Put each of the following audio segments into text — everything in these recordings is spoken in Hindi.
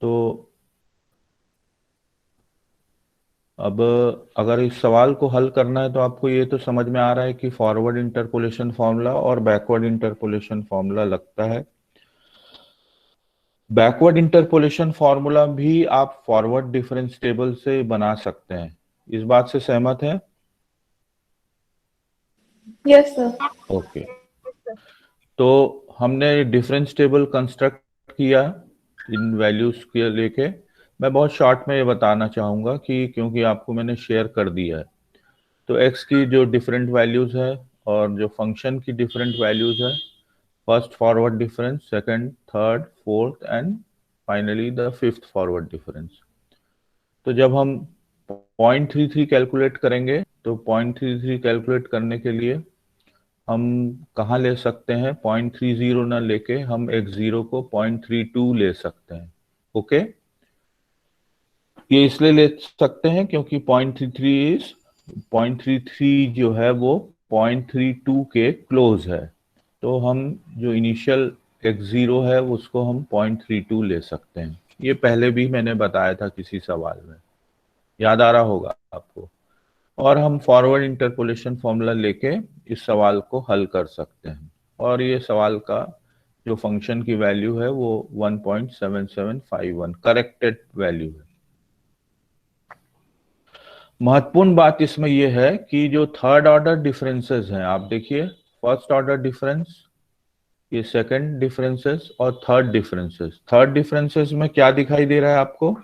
तो अब अगर इस सवाल को हल करना है तो आपको ये तो समझ में आ रहा है कि फॉरवर्ड इंटरपोलेशन फॉर्मूला और बैकवर्ड इंटरपोलेशन फॉर्मूला लगता है। बैकवर्ड इंटरपोलेशन फॉर्मूला भी आप फॉरवर्ड डिफरेंस टेबल से बना सकते हैं। इस बात से सहमत हैं? Yes sir. ओके। तो हमने डिफरेंस टेबल कंस्ट्रक्ट किया इन वैल्यूज के लेके। मैं बहुत शॉर्ट में ये बताना चाहूंगा कि क्योंकि आपको मैंने शेयर कर दिया है, तो x की जो डिफरेंट वैल्यूज है और जो फंक्शन की डिफरेंट वैल्यूज है, first forward difference, second, third, fourth and finally the fifth forward difference. तो जब हम 0.33 कैलकुलेट करेंगे तो 0.33 कैलकुलेट करने के लिए हम कहाँ ले सकते हैं? 0.30 ना लेके हम x0 को 0.32 ले सकते हैं। ओके, ये इसलिए ले सकते हैं क्योंकि 0.33 जो है वो 0.32 के क्लोज है। तो हम जो इनिशियल x0 है उसको हम 0.32 ले सकते हैं। ये पहले भी मैंने बताया था किसी सवाल में, याद आ रहा होगा आपको। और हम फॉरवर्ड इंटरपोलेशन फॉर्मूला लेके इस सवाल को हल कर सकते हैं। और ये सवाल का जो फंक्शन की वैल्यू है वो 1.7751 करेक्टेड वैल्यू है। महत्वपूर्ण बात इसमें यह है कि जो थर्ड ऑर्डर डिफरेंसेस हैं, आप देखिए, फर्स्ट ऑर्डर डिफरेंस, ये सेकंड डिफरेंसेस और थर्ड डिफरेंसेस। थर्ड डिफरेंसेस में क्या दिखाई दे रहा है आपको?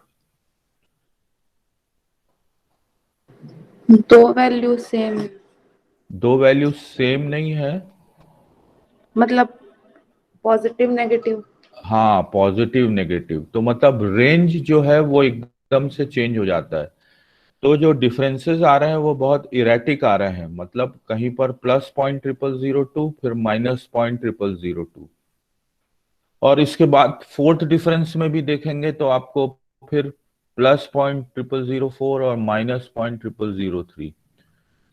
दो वैल्यू सेम, दो वैल्यू सेम नहीं है। मतलब पॉजिटिव नेगेटिव। हाँ, पॉजिटिव नेगेटिव, तो मतलब रेंज जो है वो एकदम से चेंज हो जाता है। तो जो डिफरेंसेस आ रहे हैं वो बहुत इरेटिक आ रहे हैं, मतलब कहीं पर +0.0002, फिर -0.00002। और इसके बाद फोर्थ डिफरेंस में भी देखेंगे तो आपको फिर +0.0004 और -0.0003।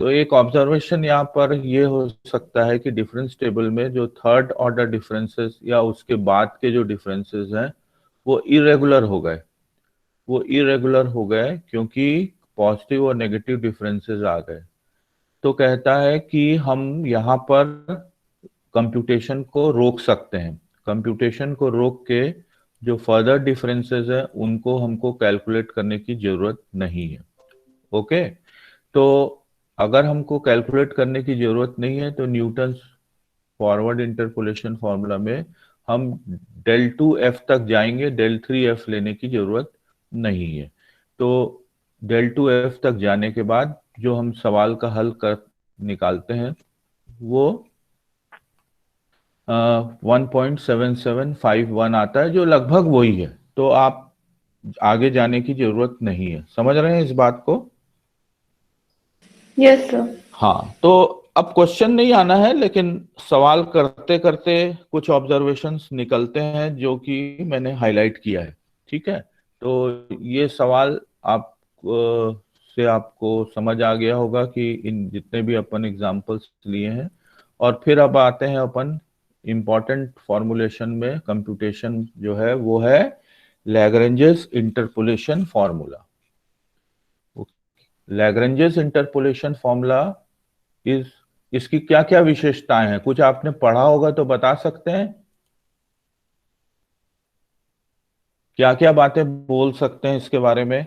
तो एक ऑब्जर्वेशन यहाँ पर ये हो सकता है कि डिफरेंस टेबल में जो थर्ड ऑर्डर डिफरेंसेस या उसके बाद के जो डिफरेंसेस हैं वो इरेगुलर हो गए। वो इरेगुलर हो गए क्योंकि पॉजिटिव और नेगेटिव डिफरेंसेस आ गए। तो कहता है कि हम यहाँ पर कंप्यूटेशन को रोक सकते हैं। कंप्यूटेशन को रोक के जो फर्दर डिफरेंसेस है उनको हमको कैलकुलेट करने की जरूरत नहीं है। ओके, तो अगर हमको कैलकुलेट करने की जरूरत नहीं है तो न्यूटन फॉरवर्ड इंटरपोलेशन फॉर्मूला में हम del2f तक जाएंगे, del3f लेने की जरूरत नहीं है। तो del2f तक जाने के बाद जो हम सवाल का हल कर निकालते हैं वो 1.7751 आता है, जो लगभग वही है। तो आप आगे जाने की जरूरत नहीं है। समझ रहे हैं इस बात को? Yes sir. हाँ, तो अब क्वेश्चन नहीं आना है, लेकिन सवाल करते करते कुछ ऑब्जर्वेशंस निकलते हैं जो कि मैंने हाईलाइट किया है। ठीक है, तो ये सवाल आप से आपको समझ आ गया होगा कि इन जितने भी अपन एग्जांपल्स लिए हैं। और फिर अब आते हैं अपन इम्पॉर्टेंट फॉर्मुलेशन में। कंप्यूटेशन जो है वो है Lagrange's interpolation formula. Lagrange's interpolation formula इस इसकी क्या क्या विशेषताएं हैं, कुछ आपने पढ़ा होगा तो बता सकते हैं? क्या क्या बातें बोल सकते हैं इसके बारे में?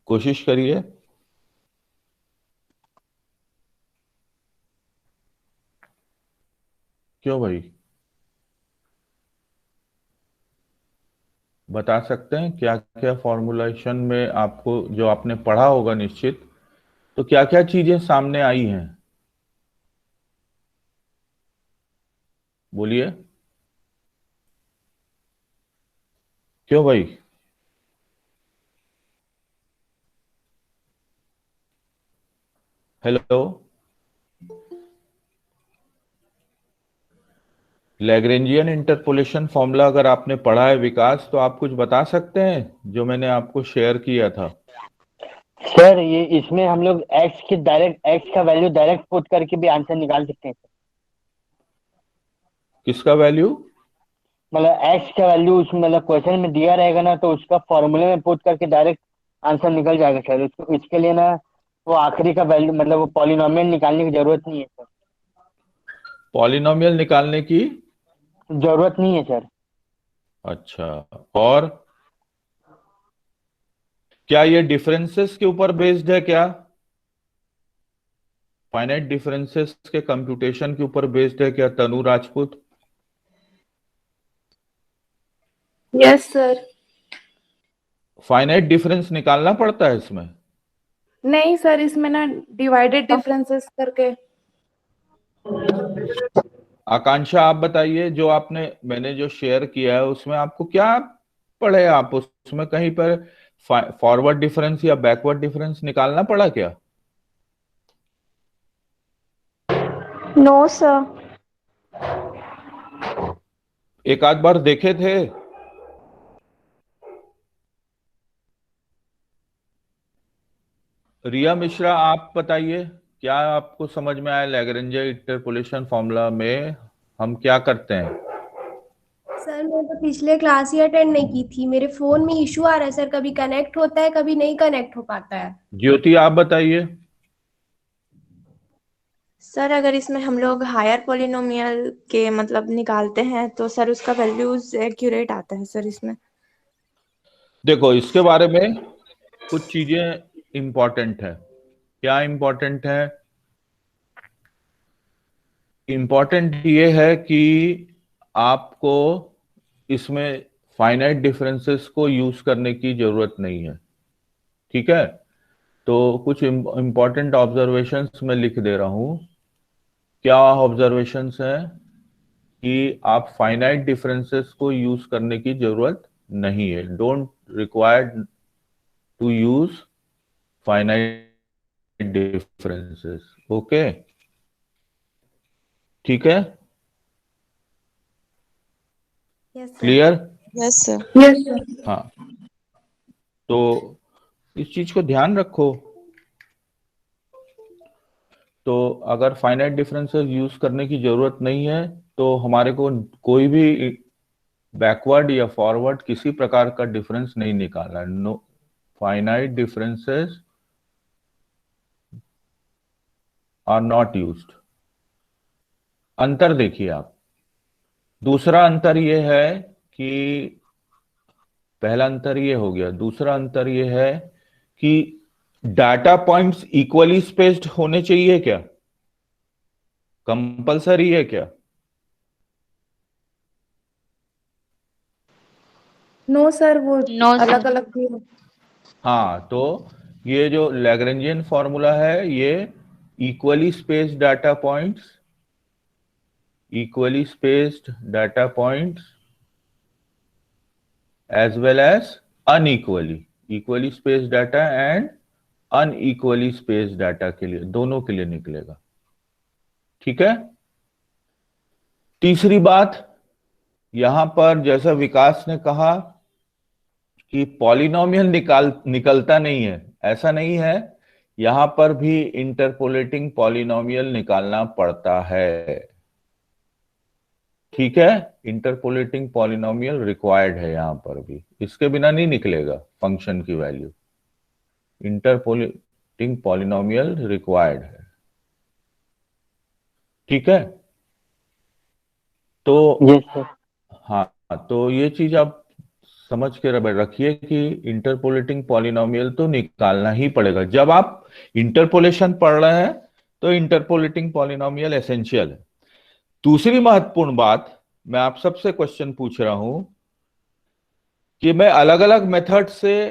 कोशिश करिए। क्यों भाई, बता सकते हैं क्या क्या फॉर्मुलेशन में आपको, जो आपने पढ़ा होगा निश्चित, तो क्या क्या चीजें सामने आई हैं? बोलिए। क्यों भाई? हेलो। लैग्रेंजियन इंटरपोलेशन फॉर्मूला अगर आपने पढ़ा है विकास, तो आप कुछ बता सकते हैं जो मैंने आपको शेयर किया था? सर ये इसमें हम लोग एक्स के डायरेक्ट एक्स का वैल्यू डायरेक्ट पुट करके भी आंसर निकाल सकते हैं सर। किसका वैल्यू? मतलब एक्स का वैल्यू उसमें मतलब क्वेश्चन में दिया रहेगा ना, तो उसका फॉर्मूले में पुट करके डायरेक्ट आंसर निकल जाएगा सर। उसको इसके लिए ना वो आखिरी का वैल्यू मतलब वो पॉलिनोमियल निकालने की जरूरत नहीं है सर। पॉलिनोमियल निकालने की जरूरत नहीं है सर। अच्छा। और क्या ये डिफरेंसेस के ऊपर बेस्ड है क्या? फाइनाइट डिफरेंसेस के कंप्यूटेशन के ऊपर बेस्ड है क्या Tanu Rajput? Yes sir. Finite difference निकालना पड़ता है इसमें? नहीं सर, इसमें ना डिवाइडेड डिफरेंसेस करके। आकांक्षा आप बताइए, जो आपने मैंने जो शेयर किया है उसमें आपको क्या पढ़े आप? उसमें कहीं पर फॉरवर्ड डिफरेंस या बैकवर्ड डिफरेंस निकालना पड़ा क्या? No sir. एक आध बार देखे थे? रिया मिश्रा आप बताइए, क्या आपको समझ में आया लैग्रेंज इंटरपोलेशन फॉर्मूला में हम क्या करते हैं? सर मैं तो पिछले क्लास ही अटेंड नहीं की थी, मेरे फोन में इशू आ रहा है सर, कभी कनेक्ट होता है कभी नहीं कनेक्ट हो पाता है। ज्योति आप बताइए। सर अगर इसमें हम लोग हायर पॉलिनोमियल के मतलब निकालते हैं तो सर उसका वैल्यूज एक्यूरेट आता है सर इसमें। देखो, इसके बारे में कुछ चीजें इंपॉर्टेंट है। क्या इंपॉर्टेंट है? इंपॉर्टेंट ये है कि आपको इसमें फाइनाइट डिफरेंसेस को यूज करने की जरूरत नहीं है। ठीक है, तो कुछ इंपॉर्टेंट ऑब्जर्वेशंस मैं लिख दे रहा हूं। क्या ऑब्जर्वेशंस हैं? कि आप फाइनाइट डिफरेंसेस को यूज करने की जरूरत नहीं है। Don't required to use finite differences. Okay, ठीक है, yes sir. Clear? Yes sir. Yes sir. हाँ, तो इस चीज को ध्यान रखो। तो अगर फाइनाइट डिफरेंसेस यूज करने की जरूरत नहीं है तो हमारे को कोई भी बैकवर्ड या फॉरवर्ड किसी प्रकार का डिफरेंस नहीं निकालना। No, finite differences are not used. अंतर देखिए आप। दूसरा अंतर यह है कि पहला अंतर ये हो गया, दूसरा अंतर ये है कि डाटा पॉइंट्स इक्वली स्पेस्ड होने चाहिए क्या? कंपलसरी है क्या? नो सर, वो नो अलग सर। अलग भी हो। हाँ, तो ये जो लैग्रेंजियन फॉर्मूला है ये equally spaced data points, equally spaced data points as well as unequally, equally spaced data and unequally spaced data के लिए, दोनों के लिए निकलेगा। ठीक है। तीसरी बात, यहां पर जैसा विकास ने कहा कि पॉलिनोमियल निकलता नहीं है, ऐसा नहीं है। यहां पर भी इंटरपोलेटिंग पॉलिनोमियल निकालना पड़ता है। ठीक है, इंटरपोलेटिंग पॉलिनोमियल रिक्वायर्ड है यहां पर भी, इसके बिना नहीं निकलेगा फंक्शन की वैल्यू। इंटरपोलेटिंग पॉलिनोमियल रिक्वायर्ड है। ठीक है, तो यस सर। हाँ, तो ये चीज आप समझ के रखिए कि इंटरपोलेटिंग पॉलिनोमियल तो निकालना ही पड़ेगा। जब आप इंटरपोलेशन पढ़ रहे हैं तो इंटरपोलेटिंग पॉलिनोमियल एसेंशियल है। दूसरी महत्वपूर्ण बात, मैं आप सबसे क्वेश्चन पूछ रहा हूं कि मैं अलग अलग मेथड से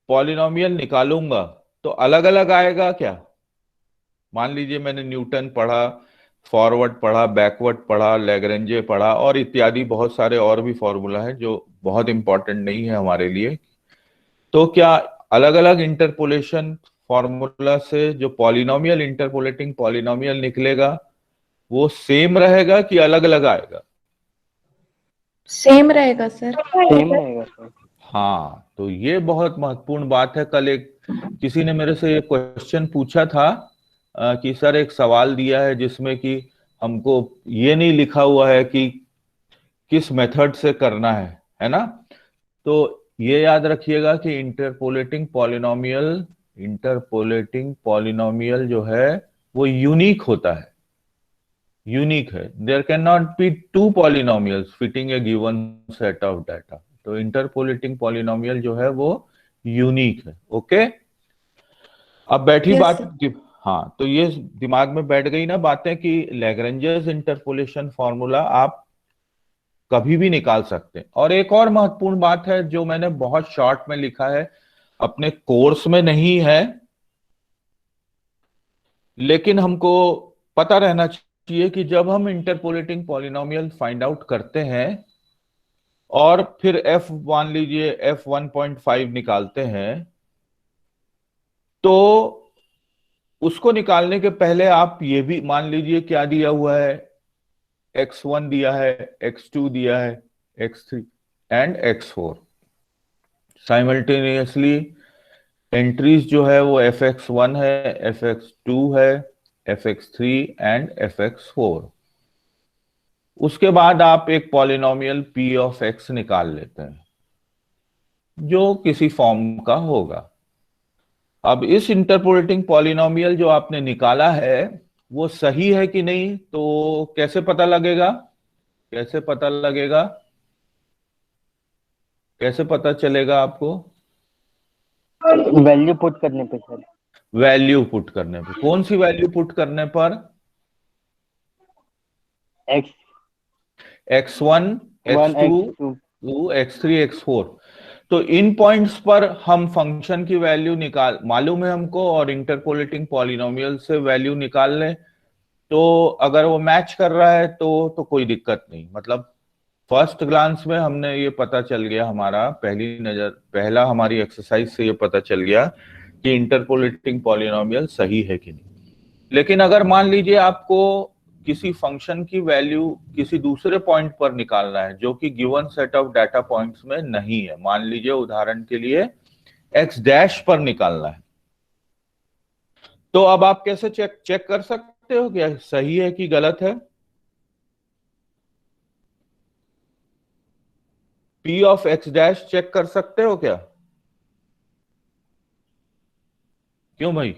पॉलिनोमियल निकालूंगा तो अलग अलग आएगा क्या? मान लीजिए मैंने न्यूटन पढ़ा, फॉरवर्ड पढ़ा, बैकवर्ड पढ़ा, लैग्रेंजे पढ़ा और इत्यादि बहुत सारे और भी फॉर्मूला है जो बहुत इंपॉर्टेंट नहीं है हमारे लिए। तो क्या अलग अलग इंटरपोलेशन फॉर्मूला से जो पॉलिनोमियल, इंटरपोलेटिंग पॉलिनोमियल निकलेगा वो सेम रहेगा कि अलग अलग आएगा? सेम रहेगा सर। सेम रहेगा सर। हाँ, तो ये बहुत महत्वपूर्ण बात है। कल एक किसी ने मेरे से ये क्वेश्चन पूछा था कि सर एक सवाल दिया है जिसमें कि हमको ये नहीं लिखा हुआ है कि किस मेथड से करना है ना। तो ये याद रखिएगा कि इंटरपोलेटिंग पॉलिनोमियल जो है वो यूनिक होता है, यूनिक है। There can not be two polynomials fitting a given set of data. तो इंटरपोलेटिंग पॉलिनोमियल जो है वो यूनिक है। ओके, अब बैठी Yes, बात। sir. हाँ, तो ये दिमाग में बैठ गई ना बातें कि लैग्रेंजेस इंटरपोलेशन फॉर्मूला आप कभी भी निकाल सकते हैं। और एक और महत्वपूर्ण बात है जो मैंने बहुत शॉर्ट में लिखा है, अपने कोर्स में नहीं है, लेकिन हमको पता रहना चाहिए कि जब हम इंटरपोलेटिंग पॉलिनोमियल फाइंड आउट करते हैं और फिर f मान लीजिए f1.5 निकालते हैं, तो उसको निकालने के पहले आप ये भी मान लीजिए क्या दिया हुआ है, x1 दिया है, x2 दिया है, x3 and x4। Simultaneously entries जो है वो fx1 है, fx2 है, fx3 एंड fx4। उसके बाद आप एक पॉलिनोमियल p ऑफ x निकाल लेते हैं जो किसी फॉर्म का होगा। अब इस इंटरपोलेटिंग पॉलिनोमियल जो आपने निकाला है वो सही है कि नहीं, तो कैसे पता लगेगा, कैसे पता लगेगा, कैसे पता चलेगा आपको? वैल्यू पुट करने पे सर। वैल्यू पुट करने पर। कौन सी वैल्यू पुट करने पर? x x1, one x2, x2 x3, x4। तो इन पॉइंट्स पर हम फंक्शन की वैल्यू निकाल मालूम है हमको और इंटरपोलेटिंग पॉलिनोमियल से वैल्यू निकाल लें, तो अगर वो मैच कर रहा है तो कोई दिक्कत नहीं। मतलब फर्स्ट ग्लांस में हमने ये पता चल गया, हमारा पहला हमारी एक्सरसाइज से ये पता चल गया कि इंटरपोलेटिंग पॉलिनोमियल सही है कि नहीं। लेकिन अगर मान लीजिए आपको किसी फंक्शन की वैल्यू किसी दूसरे पॉइंट पर निकालना है जो कि given set of data points में नहीं है, मान लीजिए उदाहरण के लिए x डैश पर निकालना है, तो अब आप कैसे चेक कर सकते हो कि सही है कि गलत है? p of x dash check कर सकते हो क्या? क्यों भाई?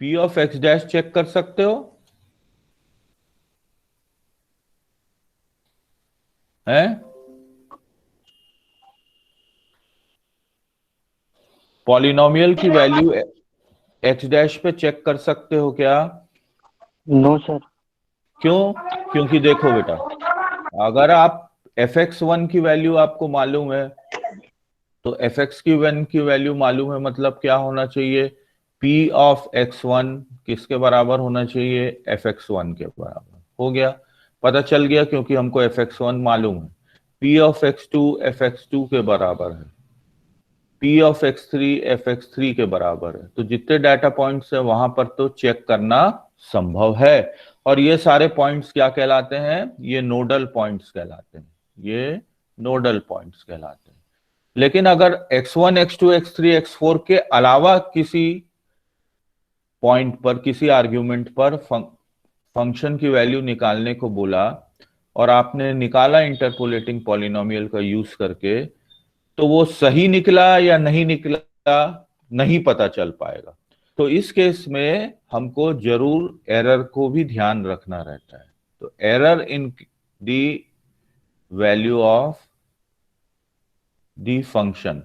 p of x dash check कर सकते हो हैं? पॉलिनोमियल की वैल्यू x डैश पे चेक कर सकते हो क्या? No sir. क्यों? क्योंकि देखो बेटा, अगर आप fx1 की वैल्यू आपको मालूम है तो fx1 की वैल्यू मालूम है, मतलब क्या होना चाहिए? p ऑफ x1 किसके बराबर होना चाहिए? fx1 के बराबर। हो गया, पता चल गया, क्योंकि हमको fx1 मालूम है। p ऑफ x2 fx2 के बराबर है, p ऑफ x3 fx3 के बराबर है। तो जितने डाटा पॉइंट्स है वहां पर तो चेक करना संभव है। और ये सारे पॉइंट्स क्या कहलाते हैं? ये नोडल पॉइंट्स कहलाते हैं, ये नोडल पॉइंट्स कहलाते हैं। लेकिन अगर x1, x2, x3, x4 के अलावा किसी पॉइंट पर, किसी आर्ग्यूमेंट पर फंक्शन की वैल्यू निकालने को बोला और आपने निकाला इंटरपोलेटिंग पॉलिनोमियल का यूज करके, तो वो सही निकला या नहीं निकला नहीं पता चल पाएगा। तो इस केस में हमको जरूर एरर को भी ध्यान रखना रहता है। तो error in the value of the function,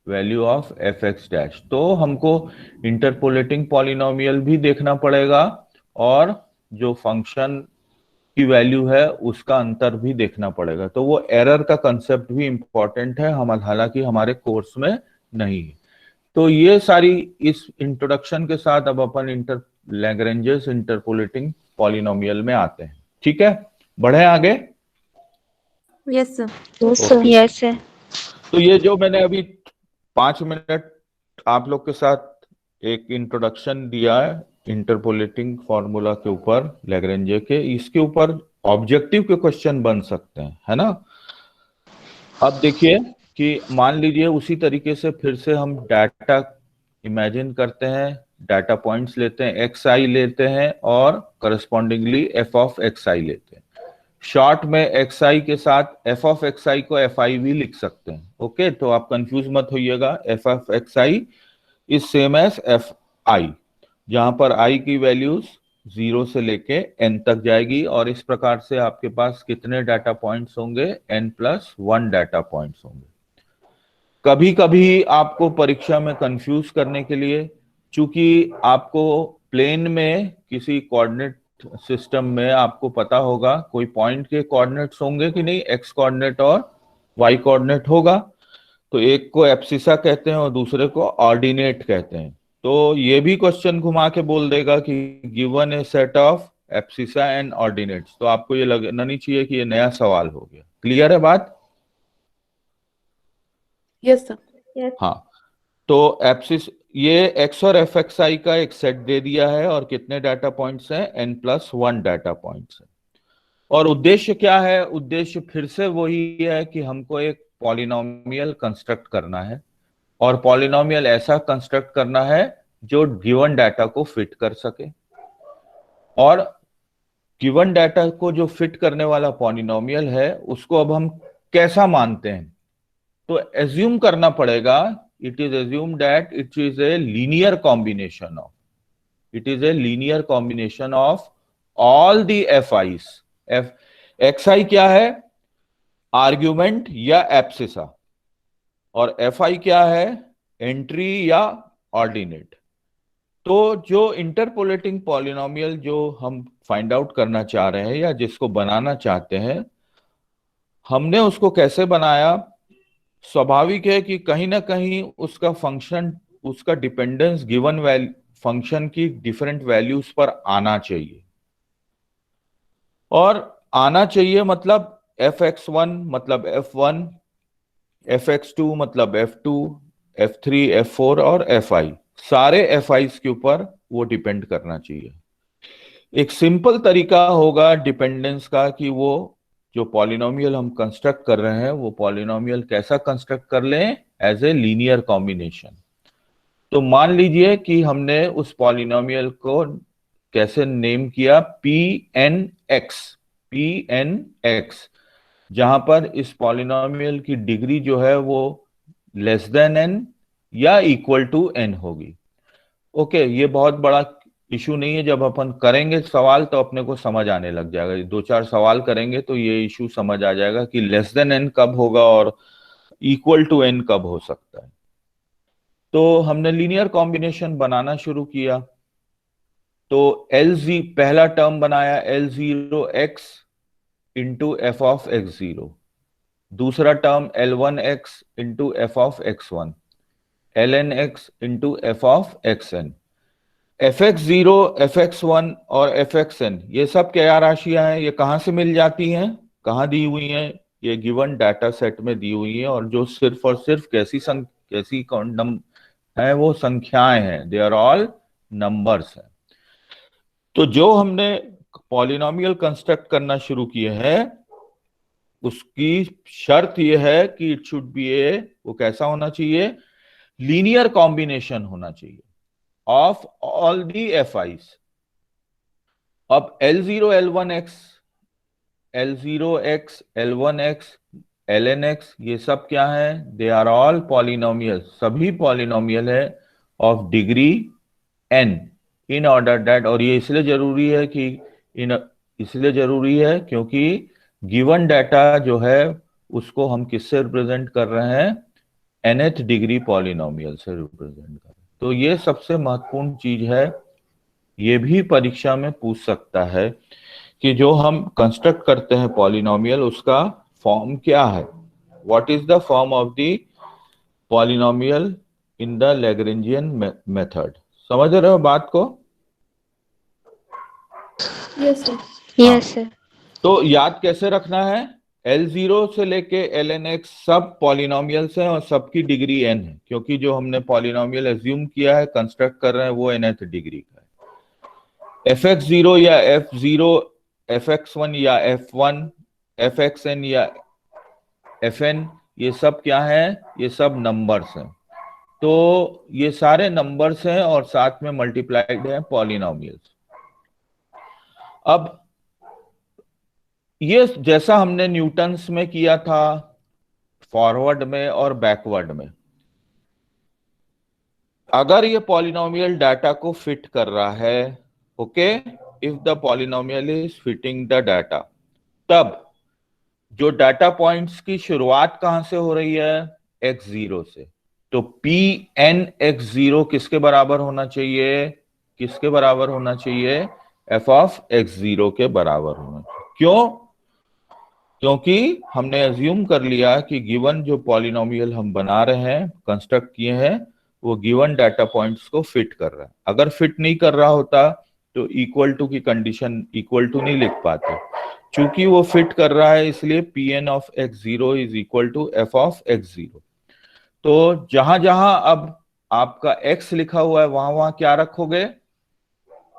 value of fx dash, तो हमको इंटरपोलेटिंग पॉलिनोमियल भी देखना पड़ेगा और जो फंक्शन की वैल्यू है उसका अंतर भी देखना पड़ेगा। तो वो एरर का कंसेप्ट भी इंपॉर्टेंट है, हम हालांकि हमारे कोर्स में नहीं है। तो ये सारी इस इंट्रोडक्शन के साथ अब अपन लैग्रेंजेस इंटरपोलेटिंग पॉलिनोमियल में आते हैं। ठीक है, बढ़े आगे। Yes, sir. Yes sir. तो ये जो मैंने अभी 5 मिनट आप लोग के साथ एक इंट्रोडक्शन दिया है इंटरपोलेटिंग फॉर्मूला के ऊपर, लैग्रेंजे के, इसके ऊपर ऑब्जेक्टिव के क्वेश्चन बन सकते हैं, है ना। अब देखिए कि मान लीजिए उसी तरीके से फिर से हम डाटा इमेजिन करते हैं, डाटा पॉइंट्स लेते हैं, xi लेते हैं और करस्पॉन्डिंगली f ऑफ xi लेते हैं। शॉर्ट में xi के साथ f ऑफ xi को fi भी लिख सकते हैं। ओके, तो आप कंफ्यूज मत होइएगा, f of xi is same as fi, जहां पर i की वैल्यूज 0 से लेके n तक जाएगी, और इस प्रकार से आपके पास कितने डाटा पॉइंट्स होंगे, n+1 डाटा पॉइंट्स होंगे। कभी कभी आपको परीक्षा में कंफ्यूज करने के लिए, चूंकि आपको प्लेन में किसी कोऑर्डिनेट सिस्टम में आपको पता होगा कोई पॉइंट के कोऑर्डिनेट्स होंगे कि नहीं, x कोऑर्डिनेट और y कोऑर्डिनेट होगा, तो एक को एब्सिसा कहते हैं और दूसरे को ऑर्डिनेट कहते हैं। तो ये भी क्वेश्चन घुमा के बोल देगा कि given A set of abscissa and ordinates, तो आपको ये लगना नहीं चाहिए कि ये नया सवाल हो गया। क्लियर है बात? Yes sir. हाँ, तो एब्सिस ये x और fxi का एक सेट दे दिया है, और कितने डाटा पॉइंट्स हैं, n+1 डाटा पॉइंट्स हैं। और उद्देश्य क्या है? उद्देश्य फिर से वही है कि हमको एक पॉलिनोमियल कंस्ट्रक्ट करना है, और पॉलिनोमियल ऐसा कंस्ट्रक्ट करना है जो गिवन डाटा को फिट कर सके। और गिवन डाटा को जो फिट करने वाला पॉलिनोमियल है उसको अब हम कैसा मानते हैं? तो एज्यूम करना पड़ेगा, it is assumed that it is a linear combination of all the fi's। xi क्या है? आर्ग्यूमेंट या एब्सिसा, और fi क्या है? एंट्री या ऑर्डिनेट। तो जो इंटरपोलेटिंग पॉलिनोमियल जो हम फाइंड आउट करना चाह रहे हैं या जिसको बनाना चाहते हैं, हमने उसको कैसे बनाया? स्वाभाविक है कि कहीं ना कहीं उसका फंक्शन, उसका डिपेंडेंस गिवन फंक्शन की डिफरेंट वैल्यूज पर आना चाहिए। और आना चाहिए मतलब fx1 मतलब f1, fx2 मतलब f2, f3, f4 और fi, सारे fi's के ऊपर वो डिपेंड करना चाहिए। एक सिंपल तरीका होगा डिपेंडेंस का कि वो जो पॉलिनोमियल हम कंस्ट्रक्ट कर रहे हैं वो पॉलिनोमियल कैसा कंस्ट्रक्ट कर लें, एज ए लीनियर कॉम्बिनेशन। तो मान लीजिए कि हमने उस पॉलिनोमियल को कैसे नेम किया, Pnx, जहां पर इस पॉलिनोमियल की डिग्री जो है वो लेस देन n या इक्वल टू n होगी। ओके, ये बहुत बड़ा इशू नहीं है, जब अपन करेंगे सवाल तो अपने को समझ आने लग जाएगा। 2-4 सवाल करेंगे तो ये इशू समझ आ जाएगा कि लेस देन n कब होगा और इक्वल टू n कब हो सकता है। तो हमने लीनियर कॉम्बिनेशन बनाना शुरू किया, तो पहला टर्म बनाया L0x into f of x0, दूसरा term L1x into f of x1, lnx into f of xn। fx0, fx1 और fxn ये सब क्या राशियां हैं? ये कहां से मिल जाती हैं, कहां दी हुई हैं? ये गिवन डाटा सेट में दी हुई हैं, और जो सिर्फ और सिर्फ कैसी है, वो संख्याएं हैं, दे आर ऑल नंबर्स हैं। तो जो हमने पॉलिनोमियल कंस्ट्रक्ट करना शुरू किए हैं उसकी शर्त यह है कि इट शुड बी वो कैसा होना चाहिए, लीनियर कॉम्बिनेशन होना चाहिए ऑफ ऑल दी fi's। अब L0, L1x, L1x, lnx ये सब क्या है? दे आर ऑल पॉलिनोमियल, सभी पॉलिनोमियल है of degree n, in order that. और ये इसलिए जरूरी है क्योंकि गिवन डाटा जो है उसको हम किससे रिप्रेजेंट कर रहे हैं? nth डिग्री पॉलिनोमियल से रिप्रेजेंट कर रहे हैं। तो ये सबसे महत्वपूर्ण चीज है, ये भी परीक्षा में पूछ सकता है कि जो हम कंस्ट्रक्ट करते हैं पॉलिनोमियल उसका फॉर्म क्या है, what is the form of the polynomial in the Lagrangian method. समझ रहे हो बात को? Yes sir. Yes sir. तो याद कैसे रखना है? L0 से लेके lnx सब पॉलिनोमियल्स हैं और सबकी डिग्री n है, क्योंकि जो हमने पॉलिनोमियल एज्यूम किया है, कंस्ट्रक्ट कर रहे हैं, वो nth डिग्री का है। fx0 या f0, fx1 या f1, fxn या fn ये सब क्या है? ये सब नंबर्स हैं। तो ये सारे नंबर्स हैं और साथ में मल्टीप्लाइड हैं पॉलिनोमियल्स। अब ये जैसा हमने न्यूटन्स में किया था, फॉरवर्ड में और बैकवर्ड में, अगर ये पॉलिनोमियल डाटा को फिट कर रहा है, okay, if the polynomial is fitting the data, तब जो डाटा पॉइंट्स की शुरुआत कहां से हो रही है, x0 से, तो Pn x0 किसके बराबर होना चाहिए, किसके बराबर होना चाहिए, f ऑफ x0 के बराबर होना चाहिए। क्यों? क्योंकि हमने अज्यूम कर लिया कि गिवन जो पॉलिनोमियल हम बना रहे हैं, कंस्ट्रक्ट किए हैं, वो गिवन डाटा पॉइंट्स को फिट कर रहा है। अगर फिट नहीं कर रहा होता तो इक्वल टू की कंडीशन इक्वल टू नहीं लिख पाते। चूंकि वो फिट कर रहा है इसलिए Pn of x0 is equal to f of x0। तो जहां जहां अब आपका x लिखा हुआ है वहां वहां क्या रखोगे,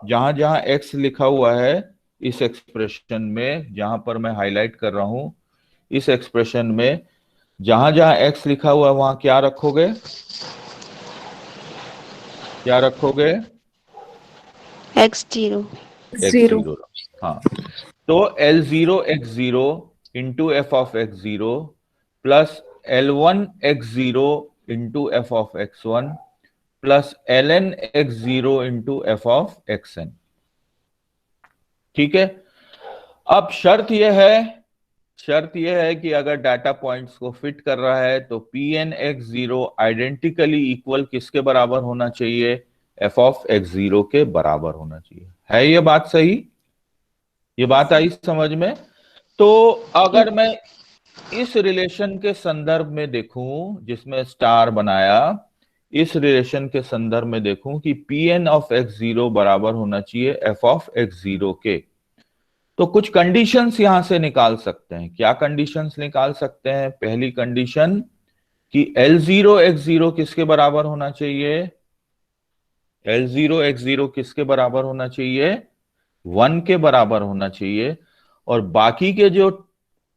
जहां जहां x लिखा हुआ है इस एक्सप्रेशन में, जहां पर मैं हाईलाइट कर रहा हूं, इस एक्सप्रेशन में जहां जहां x लिखा हुआ है वहां क्या रखोगे, क्या रखोगे, x0। x0। हाँ, तो L0 x0 into F of x0 plus L1 x0 into F of x1 plus ln x0 into F of xn। ठीक है। अब शर्त यह है कि अगर डाटा पॉइंट्स को फिट कर रहा है तो Pn x0 आइडेंटिकली इक्वल किसके बराबर होना चाहिए, f ऑफ x0 के बराबर होना चाहिए। है ये बात सही? ये बात आई समझ में? तो अगर मैं इस रिलेशन के संदर्भ में देखूं जिसमें स्टार बनाया, इस रिलेशन के संदर्भ में देखूं कि Pn ऑफ x0 बराबर होना चाहिए f ऑफ x0 के, तो कुछ कंडीशंस यहां से निकाल सकते हैं। क्या कंडीशंस निकाल सकते हैं? पहली कंडीशन कि L0 x0 किसके बराबर होना चाहिए, L0 x0 किसके बराबर होना चाहिए, 1 के बराबर होना चाहिए। और बाकी के जो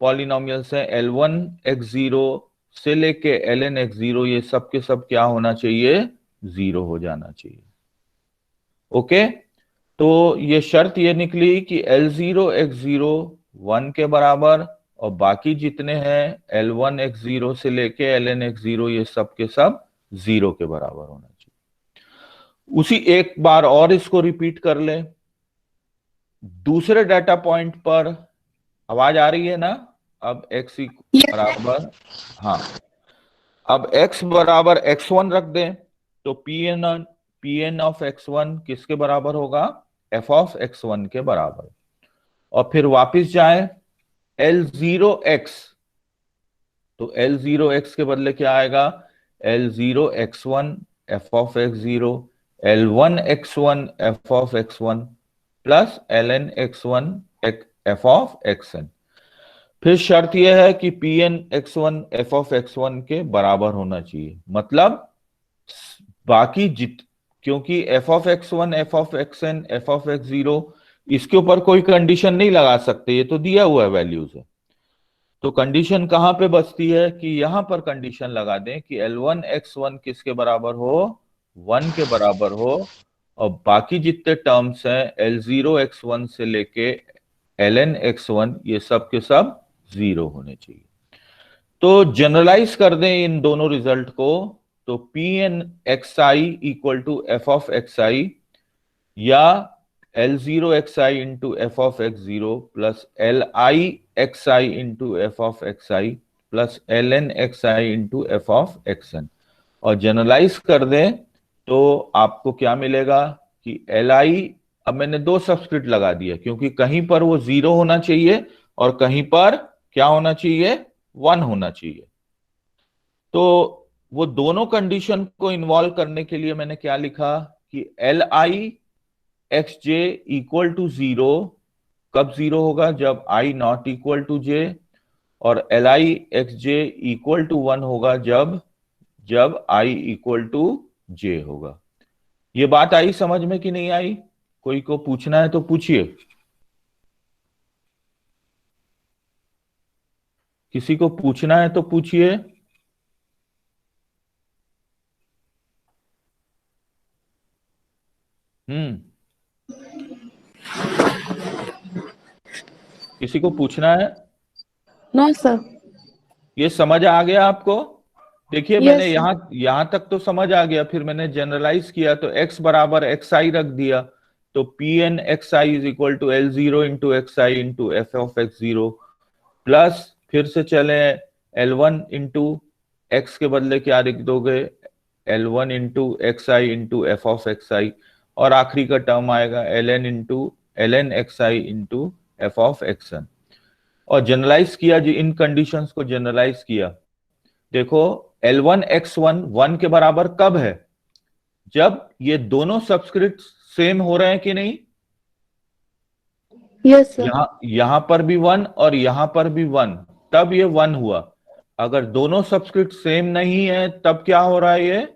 पॉलिनोमियल्स हैं L1 x0 से लेके ln x0, ये सब के सब क्या होना चाहिए, 0 हो जाना चाहिए। ओके, तो ये शर्त ये निकली कि L0 x0 1 के बराबर और बाकी जितने हैं L1 x0 से लेके ln x0 ये सब के सब 0 के बराबर होना चाहिए। उसी एक बार और इसको रिपीट कर ले। दूसरे डाटा पॉइंट पर आवाज आ रही है ना? अब x बराबर, हाँ, अब x बराबर x1 रख दें तो Pn ऑफ x1 किसके बराबर होगा, f ऑफ x1 के बराबर। और फिर वापस जाएं L0x, तो L0x के बदले क्या आएगा, L0x1 f of x0 L1x1 f of x1 plus ln x1 f of xn। फिर शर्त यह है कि Pn x1 f of x1 के बराबर होना चाहिए। मतलब बाकी क्योंकि f of x1 f of xn f of x0 इसके ऊपर कोई कंडीशन नहीं लगा सकते, ये तो दिया हुआ है वैल्यूज है। तो कंडीशन कहां पे बचती है कि यहां पर कंडीशन लगा दें कि L1 x1 किसके बराबर हो, 1 के बराबर हो, और बाकी जितने टर्म्स हैं L0 x1 से लेके ln x1 ये सब के सब 0 होने चाहिए। तो जनरलाइज कर दें इन दोनों रिजल्ट को, तो Pn xi equal to f of xi या L0 xi into F of x0 plus Li xi into F of xi plus ln xi into F of xn। और जनरलाइज कर दें तो आपको क्या मिलेगा कि Li, अब मैंने दो सब्सक्रिप्ट लगा दिया क्योंकि कहीं पर वो 0 होना चाहिए और कहीं पर क्या होना चाहिए, 1 होना चाहिए। तो वो दोनों कंडीशन को इन्वॉल्व करने के लिए मैंने क्या लिखा कि Li xj इक्वल टू 0 कब 0 होगा, जब i not equal to j, और Li xj इक्वल टू 1 होगा जब i इक्वल टू j होगा। ये बात आई समझ में कि नहीं आई? कोई को पूछना है तो पूछिए, किसी को पूछना है तो पूछिए। किसी को पूछना है? No sir. ये समझ आ गया आपको? देखिए Yes, मैंने sir. यहां तक तो समझ आ गया, फिर मैंने जनरलाइज किया तो x बराबर xi रख दिया, तो Pn xi is equal to L0 into xi into F of x0 plus फिर से चले L1 इंटू x के बदले क्या लिख दोगे, L1 into xi into F of xi, और आखिरी का टर्म आएगा ln xi into F of xn। और जनरलाइज किया जी, इन कंडीशंस को जनरलाइज किया। देखो L1 x1 1 के बराबर कब है? जब ये दोनों सबस्क्रिप्ट सेम हो रहे हैं कि नहीं? Yes sir. यहां पर भी 1 और यहां पर भी 1, तब ये 1 हुआ। अगर दोनों सबस्क्रिप्ट सेम नहीं है तब क्या हो रहा है? ये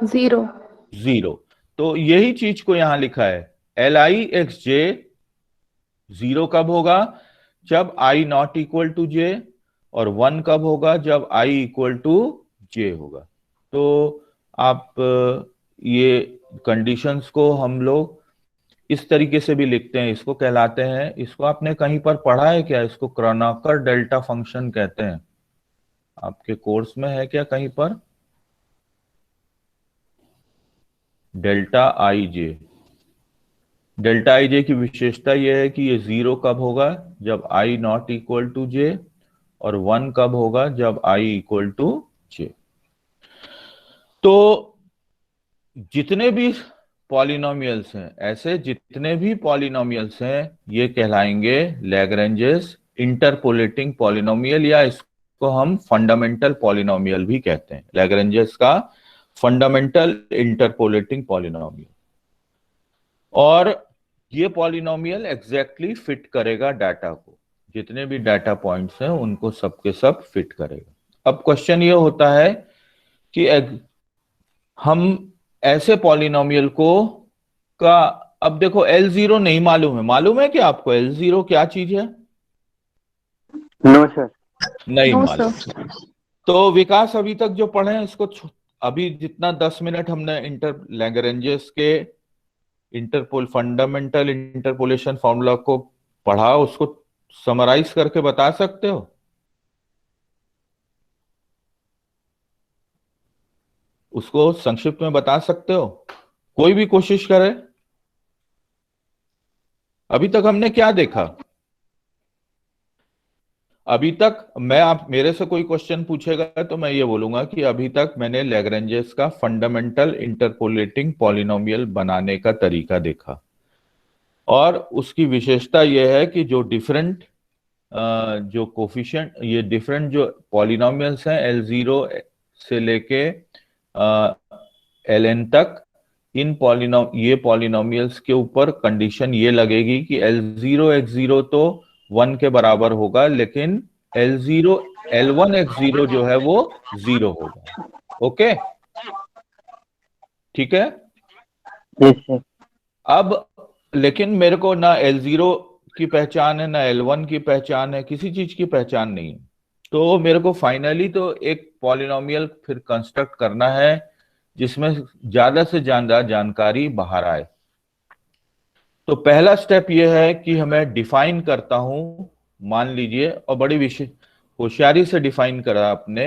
0। तो यही चीज को यहां लिखा है Li xj 0 कब होगा? जब i not equal to j, और 1 कब होगा? जब i इक्वल टू j होगा। तो आप ये कंडीशंस को हम लोग इस तरीके से भी लिखते हैं, इसको कहलाते हैं, इसको आपने कहीं पर पढ़ा है क्या? इसको क्रोनकर डेल्टा फंक्शन कहते हैं। आपके कोर्स में है क्या कहीं पर? डेल्टा आई जे की विशेषता यह है कि ये 0 कब होगा? जब i not equal to j, और 1 कब होगा? जब i इक्वल टू j। तो जितने भी पॉलिनोमियल्स हैं, ऐसे जितने भी पॉलिनोमियल्स हैं, ये कहलाएंगे लैग्रेंजेस इंटरपोलेटिंग पॉलिनोमियल, या इसको हम फंडामेंटल पॉलिनोमियल भी कहते हैं। लैग्रेंजेस का फंडामेंटल इंटरपोलेटिंग पॉलिनोमियल। और ये पॉलिनोमियल एग्जैक्टली फिट करेगा डाटा को, जितने भी डाटा पॉइंट्स हैं उनको सबके सब फिट करेगा। अब क्वेश्चन ये होता है कि हम ऐसे पॉलिनोमियल को अब देखो L0 नहीं मालूम है कि आपको L0 क्या चीज है? No sir. नहीं No, मालूम। तो विकास अभी तक जो पढ़े हैं इसको अभी जितना 10 मिनट हमने लैग्रेंजेस के फंडामेंटल इंटरपोलेशन फॉर्मूला को पढ़ा, उसको समराइज करके बता सकते हो? उसको संक्षिप्त में बता सकते हो? कोई भी कोशिश करे। अभी तक हमने क्या देखा? अभी तक मेरे से कोई क्वेश्चन पूछेगा तो मैं ये बोलूंगा कि अभी तक मैंने लैग्रेंजेस का फंडामेंटल इंटरपोलेटिंग पॉलिनोमियल बनाने का तरीका देखा, और उसकी विशेषता यह है कि जो डिफरेंट जो कोफिशिएंट, ये डिफरेंट जो पॉलिनोमियल्स हैं L0 से लेके Ln तक, ये पॉलिनोमियल्स के ऊपर कंडीशन ये लगेगी कि L0 x0 तो 1 के बराबर होगा, लेकिन L1 x0 जो है वो 0 होगा। ओके, ठीक है। Yes sir. अब लेकिन मेरे को ना L0 की पहचान है, ना L1 की पहचान है, किसी चीज की पहचान नहीं है। तो मेरे को फाइनली तो एक पॉलिनोमियल फिर कंस्ट्रक्ट करना है जिसमें ज्यादा से ज्यादा जानकारी बाहर आए। तो पहला स्टेप यह है कि हमें डिफाइन करता हूं, मान लीजिए, और बड़ी होशियारी से डिफाइन करा आपने,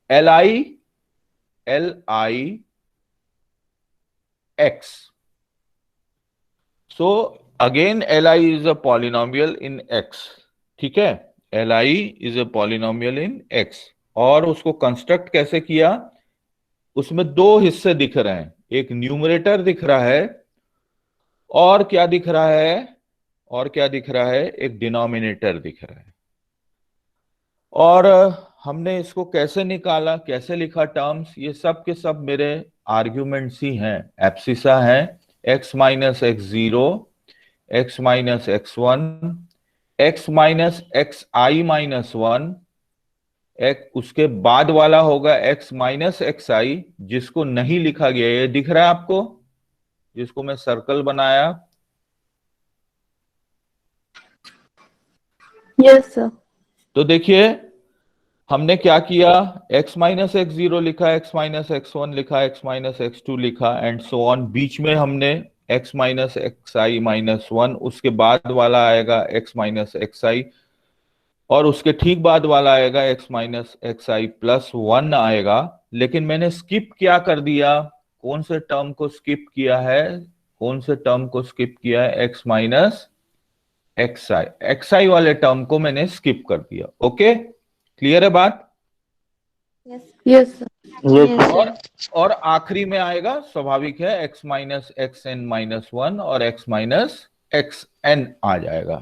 Li x। So again Li is a polynomial in x, ठीक है। Li is a polynomial in x, और उसको कंस्ट्रक्ट कैसे किया? उसमें दो हिस्से दिख रहे हैं, एक न्यूमरेटर दिख रहा है, और क्या दिख रहा है? एक डिनोमिनेटर दिख रहा है। और हमने इसको कैसे निकाला, कैसे लिखा टर्म्स, ये सब के सब मेरे आर्ग्यूमेंट्स ही हैं, एब्सिसा हैं। x minus x0, x minus x1, x minus xi minus 1, उसके बाद वाला होगा x माइनस xi, जिसको नहीं लिखा गया, ये दिख रहा है आपको, जिसको मैं सर्कल बनाया? Yes sir. तो देखिए हमने क्या किया, x माइनस x0 लिखा, x माइनस x1 लिखा, x माइनस x2 लिखा, एंड सो ऑन। बीच में हमने x माइनस एक्स आई माइनस वन, उसके बाद वाला आएगा x माइनस एक्स आई, और उसके ठीक बाद वाला आएगा x माइनस एक्स आई प्लस वन आएगा। लेकिन मैंने स्किप क्या कर दिया, कौन से टर्म को स्किप किया है, कौन से टर्म को स्किप किया है, x माइनस एक्स आई वाले टर्म को मैंने स्किप कर दिया। ओके, क्लियर है बात? Yes sir. और आखिरी में आएगा, स्वाभाविक है, x minus X N minus one और x माइनस एक्स एन आ जाएगा,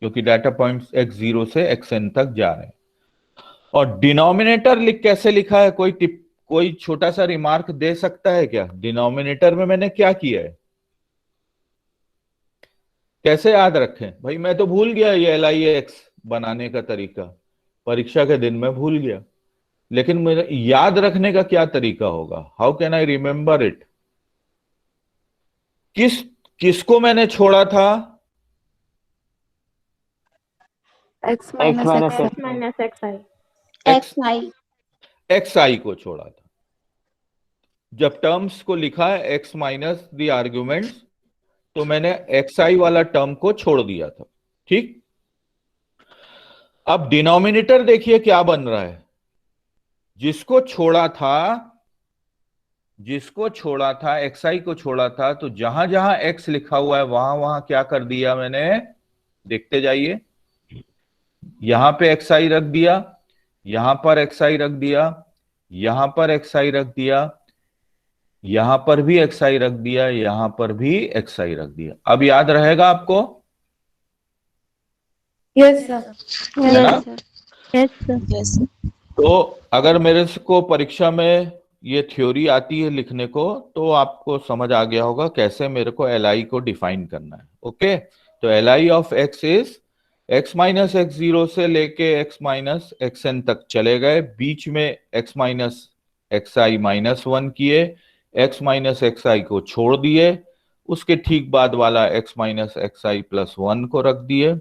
क्योंकि डाटा पॉइंट्स x0 से xn तक जा रहे हैं। और डिनोमिनेटर कैसे लिखा है, कोई छोटा सा रिमार्क दे सकता है क्या? डिनोमिनेटर में मैंने क्या किया है, कैसे याद रखें भाई? मैं तो भूल गया ये LIX बनाने का तरीका, परीक्षा के दिन में भूल गया, लेकिन मेरे याद रखने का क्या तरीका होगा? How can I remember it? किसको मैंने छोड़ा था? x minus x x xi को छोड़ा था। जब टर्म्स को लिखा है x माइनस द आर्ग्यूमेंट्स, तो मैंने xi वाला टर्म को छोड़ दिया था। ठीक, अब डिनोमिनेटर देखिए क्या बन रहा है, जिसको छोड़ा था xi को छोड़ा था, तो जहां जहां x लिखा हुआ है वहां वहां क्या कर दिया मैंने, देखते जाइए। यहां पे xi रख दिया, यहां पर xi रख दिया, यहां पर xi रख दिया, यहां पर भी xi रख दिया, यहां पर भी xi रख दिया। अब याद रहेगा आपको? Yes sir. है ना? यस तो अगर मेरे को परीक्षा में ये थ्योरी आती है लिखने को, तो आपको समझ आ गया होगा कैसे मेरे को LI को डिफाइन करना है। ओके, तो LI of x is x minus x zero से लेके x माइनस एक्स एन तक चले गए, बीच में x माइनस एक्स आई माइनस वन किए, x माइनस एक्स आई को छोड़ दिए, उसके ठीक बाद वाला x माइनस एक्स आई प्लस वन को रख दिए।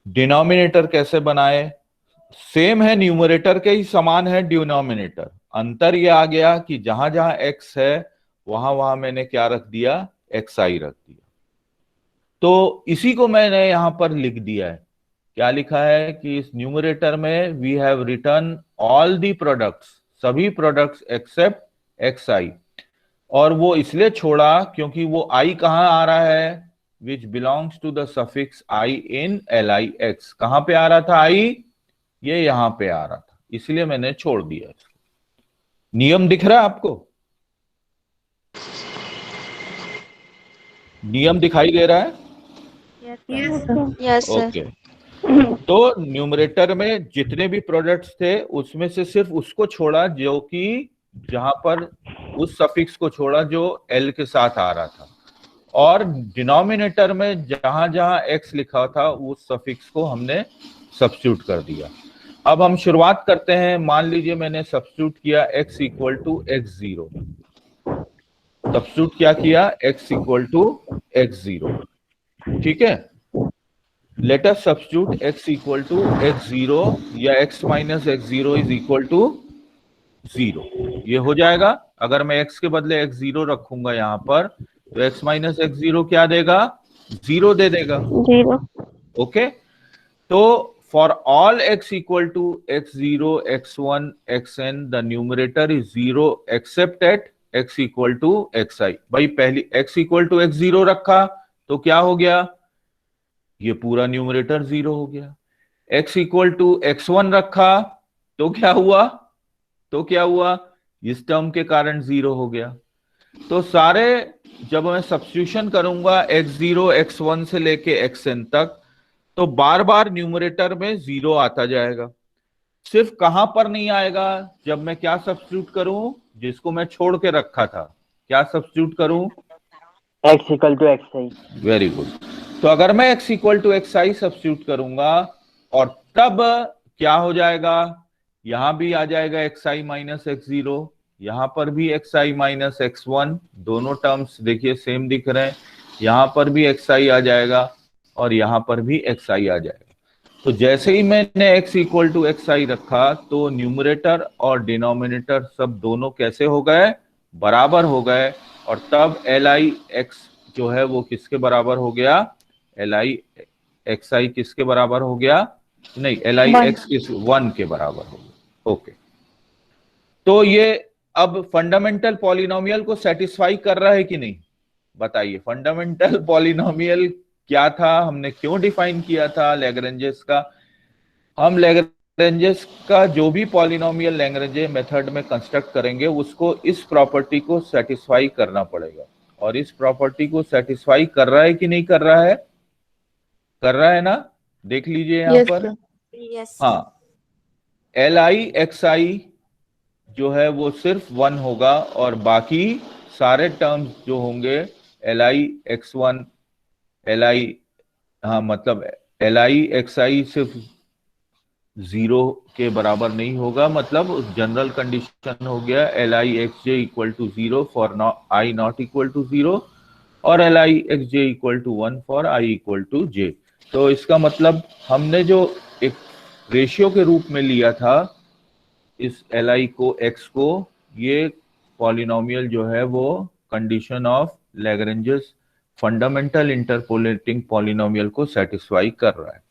डिनोमिनेटर कैसे बनाए? सेम है, न्यूमरेटर के ही समान है डिनोमिनेटर, अंतर यह आ गया कि जहां जहां x है वहां वहां मैंने क्या रख दिया, xi रख दिया। तो इसी को मैंने यहां पर लिख दिया है। क्या लिखा है कि इस न्यूमरेटर में we have return all the products, सभी प्रोडक्ट्स एक्सेप्ट xi, और वो इसलिए छोड़ा क्योंकि वो i कहां आ रहा है, which belongs to the suffix i in LIX। कहां पे आ रहा था i? ये यहां पे आ रहा था, इसलिए मैंने छोड़ दिया इसको। नियम दिख रहा है आपको? नियम दिखाई दे रहा है? Yes sir. ओके, तो न्यूमरेटर में जितने भी प्रोडक्ट्स थे उसमें से सिर्फ उसको छोड़ा जो कि जहां पर उस सफिक्स को छोड़ा जो L के साथ आ रहा था, और डिनोमिनेटर में जहां जहां x लिखा था उस सफिक्स को हमने सब्स्टिट्यूट कर दिया। अब हम शुरुआत करते हैं। मान लीजिए मैंने सब्स्टिट्यूट किया x equal to x0, substitute क्या किया, x इक्वल टू x0, ठीक है। Let us substitute x equal to x0 या x minus x0 is equal to 0, ये हो जाएगा। अगर मैं x के बदले x0 रखूंगा यहाँ पर, तो x माइनस x0 क्या देगा, 0 दे देगा। ओके, तो for all x equal to x0, x1, xn, the numerator is 0 except at x equal to xi। भाई पहली x equal to x0 रखा तो क्या हो गया, ये पूरा न्यूमरेटर 0 हो गया। x equal to x1 रखा तो क्या हुआ, इस टर्म के कारण 0 हो गया। तो सारे जब मैं सब्स्टिट्यूशन करूंगा x0, x1 से लेके xn तक, तो बार बार न्यूमरेटर में 0 आता जाएगा। सिर्फ कहां पर नहीं आएगा, जब मैं क्या सब्स्टिट्यूट करूं, जिसको मैं छोड़ के रखा था, क्या सब्स्टिट्यूट करूं, x equal to xi। Very good. तो अगर मैं x equal to xi substitute करूंगा, और तब क्या हो जाएगा, यहां भी आ जाएगा xi माइनस x0, यहां पर भी xi माइनस x1, दोनों टर्म्स देखिए सेम दिख रहे हैं, यहां पर भी xi आ जाएगा और यहां पर भी xi आ जाएगा। तो जैसे ही मैंने x इक्वल टू xi रखा, तो न्यूमरेटर और डिनोमिनेटर सब दोनों कैसे हो गए, बराबर हो गए, और तब LIX जो है वो किसके बराबर हो गया, li xi किसके बराबर हो गया, नहीं li x किस 1 के बराबर हो गया। ओके, तो ये अब फंडामेंटल पॉलिनोमियल को सेटिस्फाई कर रहा है कि नहीं, बताइए। फंडामेंटल पॉलिनोमियल क्या था, हमने क्यों डिफाइन किया था लैग्रेंजेस का। हम लैग्रेंजेस का जो भी पॉलिनोमियल लैग्रेंजे मेथड में कंस्ट्रक्ट करेंगे उसको इस प्रॉपर्टी को सेटिस्फाई करना पड़ेगा, और इस प्रॉपर्टी को सेटिस्फाई कर रहा है कि नहीं कर रहा है, कर रहा है ना, देख लीजिए यहां Yes, पर। sir. यस हाँ, li xi जो है वो सिर्फ 1 होगा, और बाकी सारे टर्म्स जो होंगे li x1 li, हाँ मतलब li xi सिर्फ 0 के बराबर नहीं होगा, मतलब जनरल कंडीशन हो गया li xj equal to 0 for i not equal to 0, और li xj equal to 1 for i equal to j। तो इसका मतलब हमने जो एक रेशियो के रूप में लिया था इस li को x को, ये पॉलिनोमियल जो है वो condition of Lagrange's fundamental interpolating polynomial को सेटिस्फाई कर रहा है।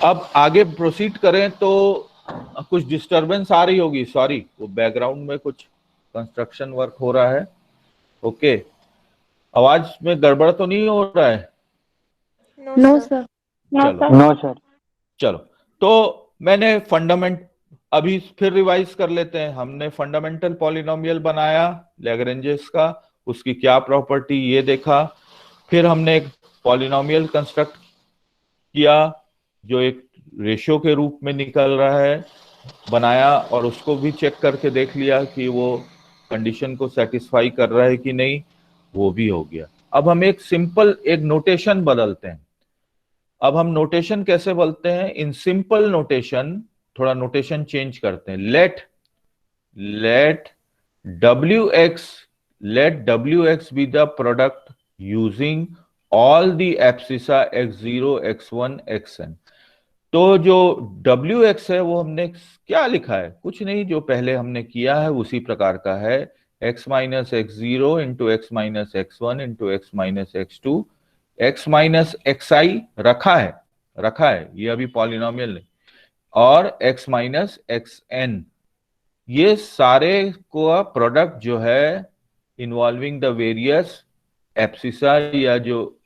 अब आगे प्रोसीड करें तो कुछ डिस्टरबेंस आ रही होगी, सॉरी, वो बैकग्राउंड में कुछ कंस्ट्रक्शन वर्क हो रहा है। ओके, आवाज में गड़बड़ तो नहीं हो रहा है? No, sir. चलो नो सर। चलो, तो मैंने फंडामेंट अभी फिर रिवाइज कर लेते हैं। हमने फंडामेंटल पॉलिनोमियल बनाया लैग्रेंजेस का, उसकी क्या प्रॉपर्टी ये देखा, फिर हमने एक पॉलिनोमियल कंस्ट्रक्ट किया जो एक रेशियो के रूप में निकल रहा है, बनाया, और उसको भी चेक करके देख लिया कि वो कंडीशन को सेटिस्फाई कर रहा है कि नहीं, वो भी हो गया। अब हम एक सिंपल एक नोटेशन बदलते हैं। अब हम नोटेशन कैसे बदलते हैं, इन सिंपल नोटेशन, थोड़ा नोटेशन चेंज करते हैं। Let wx be the product using all the abscissa x0 x1 xn। तो जो wx है वो हमने क्या लिखा है, कुछ नहीं, जो पहले हमने किया है उसी प्रकार का है, x minus x zero into x minus x one into x minus x two, x minus x i रखा है, ये अभी पॉलिनोमियल नहीं, और x माइनस एक्स एन, ये सारे को प्रोडक्ट जो है इन्वॉल्विंग द वेरियस एब्सिसा या जो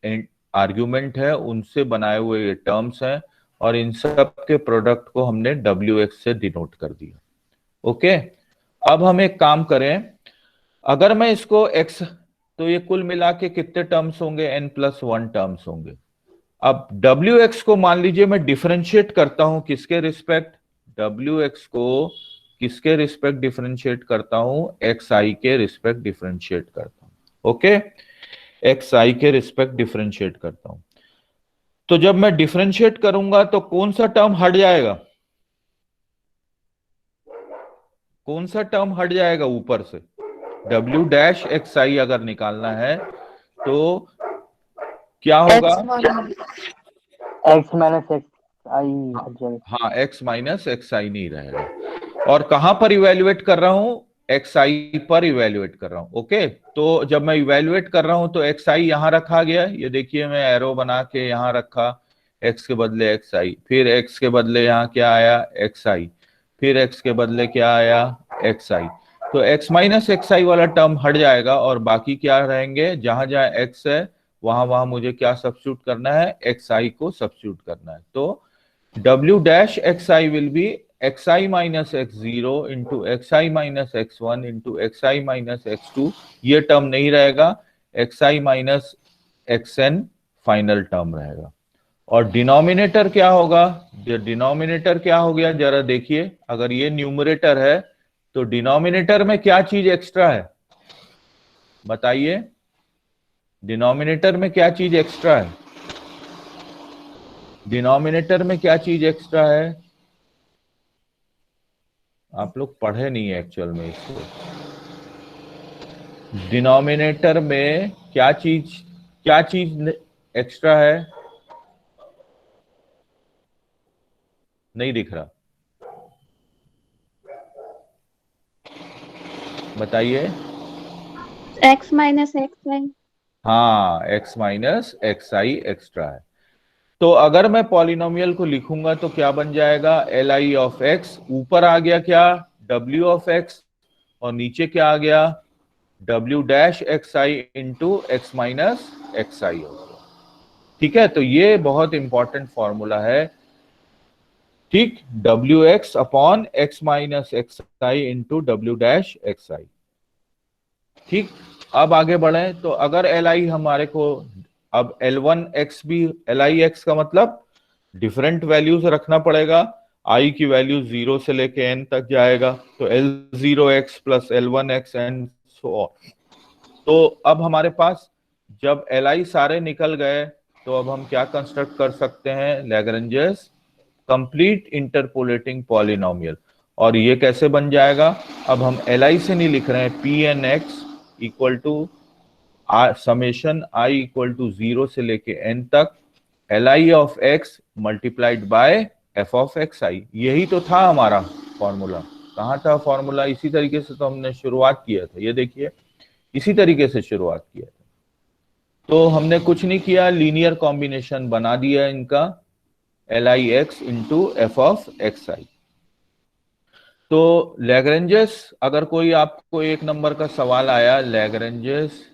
आर्ग्यूमेंट है उनसे बनाए हुए ये टर्म्स हैं, और इन सब के प्रोडक्ट को हमने wx से डिनोट कर दिया। ओके, अब हम एक काम करें, अगर मैं इसको x, तो ये कुल मिला के कितने टर्म्स होंगे, n+1 टर्म्स होंगे। अब wx को मान लीजिए मैं डिफरेंशिएट करता हूं, किसके रिस्पेक्ट, wx को किसके रिस्पेक्ट डिफरेंशिएट करता हूं, xi के रिस्पेक्ट डिफरेंशिएट करता हूं। ओके, xi के रिस्पेक्ट डिफरेंशिएट करता हूं। तो जब मैं डिफरेंशिएट करूंगा तो कौन सा टर्म हट जाएगा, कौन सा टर्म हट जाएगा ऊपर से, w डैश xi अगर निकालना है तो क्या होगा, एक्स माइनस एक्स आई हट जाएगा। हाँ x माइनस एक्स आई नहीं रहेगा, और कहां पर इवेल्युएट कर रहा हूं, xi पर इवेल्युएट कर रहा हूं। ओके, तो जब मैं इवेल्युएट कर रहा हूं तो xi यहां रखा गया, ये देखिए मैं एरो बना के यहां रखा, x के बदले xi, फिर x के बदले यहां क्या आया xi, फिर x के बदले क्या आया xi, तो x माइनस xi वाला टर्म हट जाएगा, और बाकी क्या रहेंगे, जहां जहां x है वहां वहां मुझे क्या सब्स्टिट्यूट करना है, xi को सब्स्टिट्यूट करना है। तो w dash xi will be xi minus x0 into xi minus x1 into xi minus x2, ये टर्म नहीं रहेगा, xi minus xn final term रहेगा। और डिनोमिनेटर क्या होगा, डिनोमिनेटर क्या हो गया जरा देखिए, अगर ये न्यूमरेटर है तो डिनोमिनेटर में क्या चीज एक्स्ट्रा है, बताइए, डिनोमिनेटर में क्या चीज एक्स्ट्रा है, डिनोमिनेटर में क्या चीज एक्स्ट्रा है, आप लोग पढ़े नहीं है एक्चुअल में इसको। डिनोमिनेटर में क्या चीज एक्स्ट्रा है, नहीं दिख रहा, बताइए। x minus X Y. हाँ, x minus x I extra है। तो अगर मैं पॉलिनोमियल को लिखूंगा तो क्या बन जाएगा, एल आई ऑफ एक्स, ऊपर आ गया क्या w ऑफ x, और नीचे क्या आ गया w dash X I into x minus x आई हो गया। ठीक है, तो ये बहुत इंपॉर्टेंट फॉर्मूला है। ठीक, W X upon X minus x I into W dash X I. ठीक, अब आगे बढ़े तो अगर एल आई हमारे को, अब L1x भी, एल आई एक्स का मतलब डिफरेंट वैल्यूज रखना पड़ेगा, आई की वैल्यू 0 से लेके n तक जाएगा, तो L0x plus L1x and so on. तो अब हमारे पास जब एल आई सारे निकल गए तो अब हम क्या कंस्ट्रक्ट कर सकते हैं, लैग्रेंजेस कंप्लीट इंटरपोलेटिंग पॉलिनोमियल। और ये कैसे बन जाएगा, अब हम एल आई से नहीं लिख रहे हैं, p n x equal to summation i equal to 0 से लेके n तक l i of x multiplied by f of x i. यही तो था हमारा फॉर्मूला। कहाँ था फॉर्मूला, इसी तरीके से तो हमने शुरुआत किया था, ये देखिए इसी तरीके से शुरुआत किया था। तो हमने कुछ नहीं किया, लीनियर कॉम्बिनेशन बना दिया इनका, L I X into F of x I. तो लैग्रेंजेस, अगर कोई आपको एक नंबर का सवाल आया, लैग्रेंजेस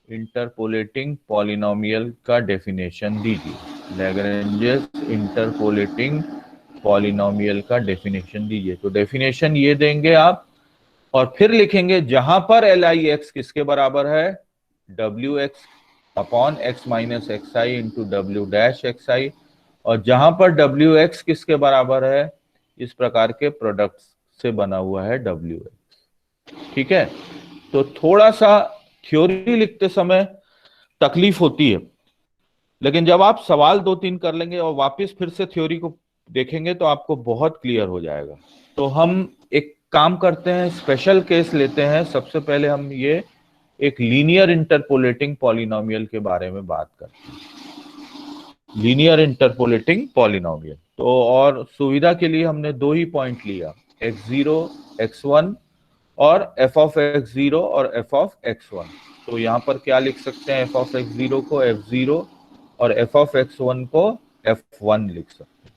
इंटरपोलेटिंग पॉलिनोमियल का डेफिनेशन दीजिए, लैग्रेंजेस इंटरपोलेटिंग पॉलिनोमियल का डेफिनेशन दीजिए। तो डेफिनेशन ये देंगे आप, और फिर लिखेंगे जहां पर एल आई एक्स किसके बराबर है, W X upon X minus x I into W dash X I, और जहां पर डब्ल्यू एक्स किसके बराबर है, इस प्रकार के प्रोडक्ट से बना हुआ है डब्ल्यू एक्स। ठीक है, तो थोड़ा सा थ्योरी लिखते समय तकलीफ होती है, लेकिन जब आप सवाल 2-3 कर लेंगे और वापस फिर से थ्योरी को देखेंगे तो आपको बहुत क्लियर हो जाएगा। तो हम एक काम करते हैं, स्पेशल केस लेते हैं। सबसे पहले हम ये एक लीनियर इंटरपोलेटिंग पॉलिनोमियल के बारे में बात करते हैं, लीनियर इंटरपोलेटिंग पॉलिनोमियल। तो और सुविधा के लिए हमने 2 ही पॉइंट लिया, x0 x1 और f ऑफ x0 और f ऑफ x1। तो यहाँ पर क्या लिख सकते हैं, f ऑफ x0 को f0 और f ऑफ x1 को f1 लिख सकते हैं।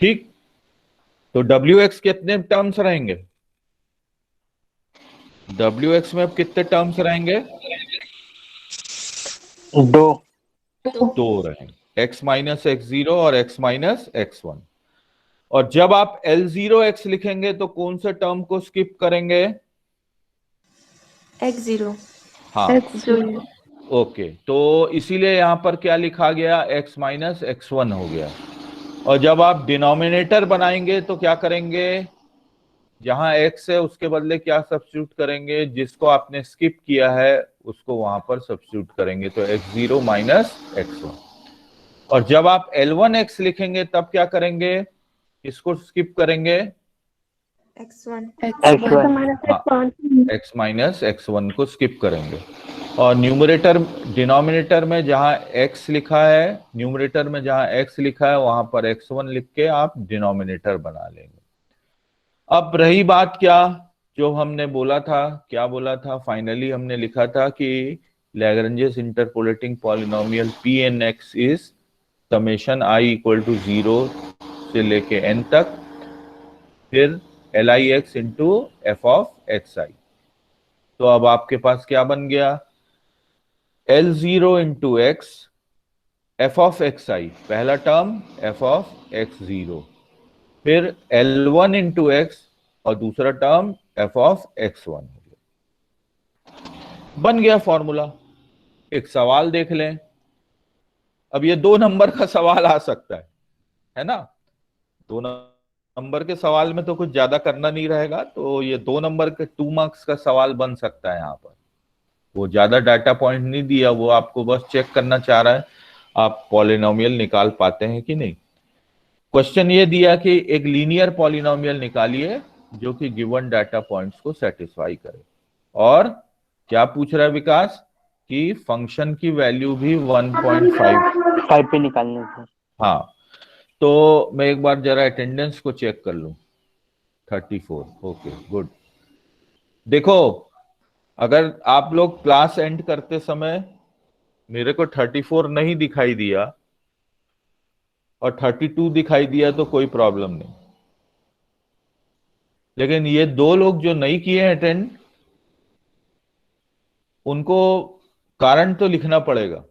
ठीक, तो wx कितने टर्म्स रहेंगे, wx में अब कितने टर्म्स रहेंगे, 2 रहेंगे, x माइनस x0 और x माइनस x1। और जब आप L0x लिखेंगे तो कौन से टर्म को स्किप करेंगे, x0। हाँ ओके, तो इसीलिए यहां पर क्या लिखा गया, x माइनस x1 हो गया। और जब आप डिनोमिनेटर बनाएंगे तो क्या करेंगे, जहां x है उसके बदले क्या सब्स्टिट्यूट करेंगे, जिसको आपने स्किप किया है उसको वहां पर सब्स्टिट्यूट करेंगे, तो x0 माइनस x1। और जब आप L1x लिखेंगे तब क्या करेंगे, इसको स्किप करेंगे, x1 x माइनस x1 को स्किप करेंगे। और न्यूमरेटर डिनोमिनेटर में जहां x लिखा है, न्यूमरेटर में जहां x लिखा है वहां पर x1 लिख के आप डिनोमिनेटर बना लेंगे। अब रही बात क्या, जो हमने बोला था, क्या बोला था, फाइनली हमने लिखा था कि Lagrange's interpolating polynomial Pnx is summation i equal to 0 से लेके n तक, फिर L I X into F of x I. तो अब आपके पास क्या बन गया, L0 into X F of x I, पहला टर्म एफ ऑफ x0, फिर L1 इंटू एक्स और दूसरा टर्म एफ ऑफ x1 हो गया, बन गया फॉर्मूला। एक सवाल देख लें, अब ये 2 नंबर का सवाल आ सकता है ना, 2 नंबर के सवाल में तो कुछ ज्यादा करना नहीं रहेगा, तो ये 2 नंबर के 2 मार्क्स का सवाल बन सकता है। यहाँ पर वो ज्यादा डाटा पॉइंट नहीं दिया, वो आपको बस चेक करना चाह रहा है आप पॉलिनोमियल निकाल पाते हैं कि नहीं। क्वेश्चन ये दिया कि एक लीनियर पॉलिनोमियल निकालिए जो कि गिवन डाटा पॉइंट्स को सेटिस्फाई करे, और क्या पूछ रहा है विकास कि फंक्शन की वैल्यू भी 1.5 पे निकालने से। हाँ, तो मैं एक बार जरा अटेंडेंस को चेक कर लूं, 34, ओके गुड। देखो, अगर आप लोग क्लास एंड करते समय मेरे को 34 नहीं दिखाई दिया और 32 दिखाई दिया तो कोई प्रॉब्लम नहीं, लेकिन ये दो लोग जो नहीं किए हैं अटेंड, उनको कारण तो लिखना पड़ेगा,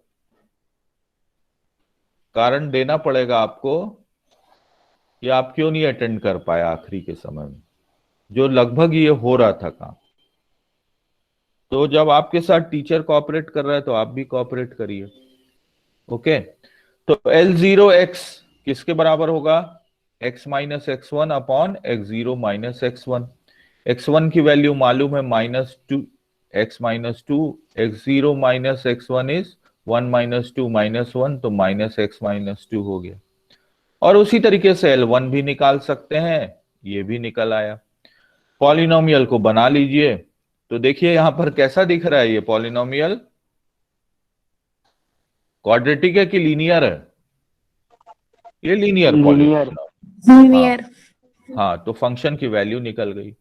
कारण देना पड़ेगा आपको कि आप क्यों नहीं अटेंड कर पाए आखिरी के समय में, जो लगभग ये हो रहा था काम। तो जब आपके साथ टीचर कोऑपरेट कर रहा है तो आप भी कोऑपरेट करिए। ओके, तो L0x किसके बराबर होगा? x minus x1 upon x0 minus x1। x1 की वैल्यू मालूम है -2 x minus 2, x0 minus x1 is 1 minus 2 minus 1, तो माइनस x माइनस 2 हो गया। और उसी तरीके से L1 भी निकाल सकते हैं, ये भी निकल आया। पॉलिनोमियल को बना लीजिए, तो देखिए यहां पर कैसा दिख रहा है ये पॉलिनोमियल, क्वाड्रेटिक है कि लीनियर है? ये लीनियर लीनियर। पॉलिनोमियल। लीनियर। हाँ, तो फंक्शन की वैल्यू निकल गई।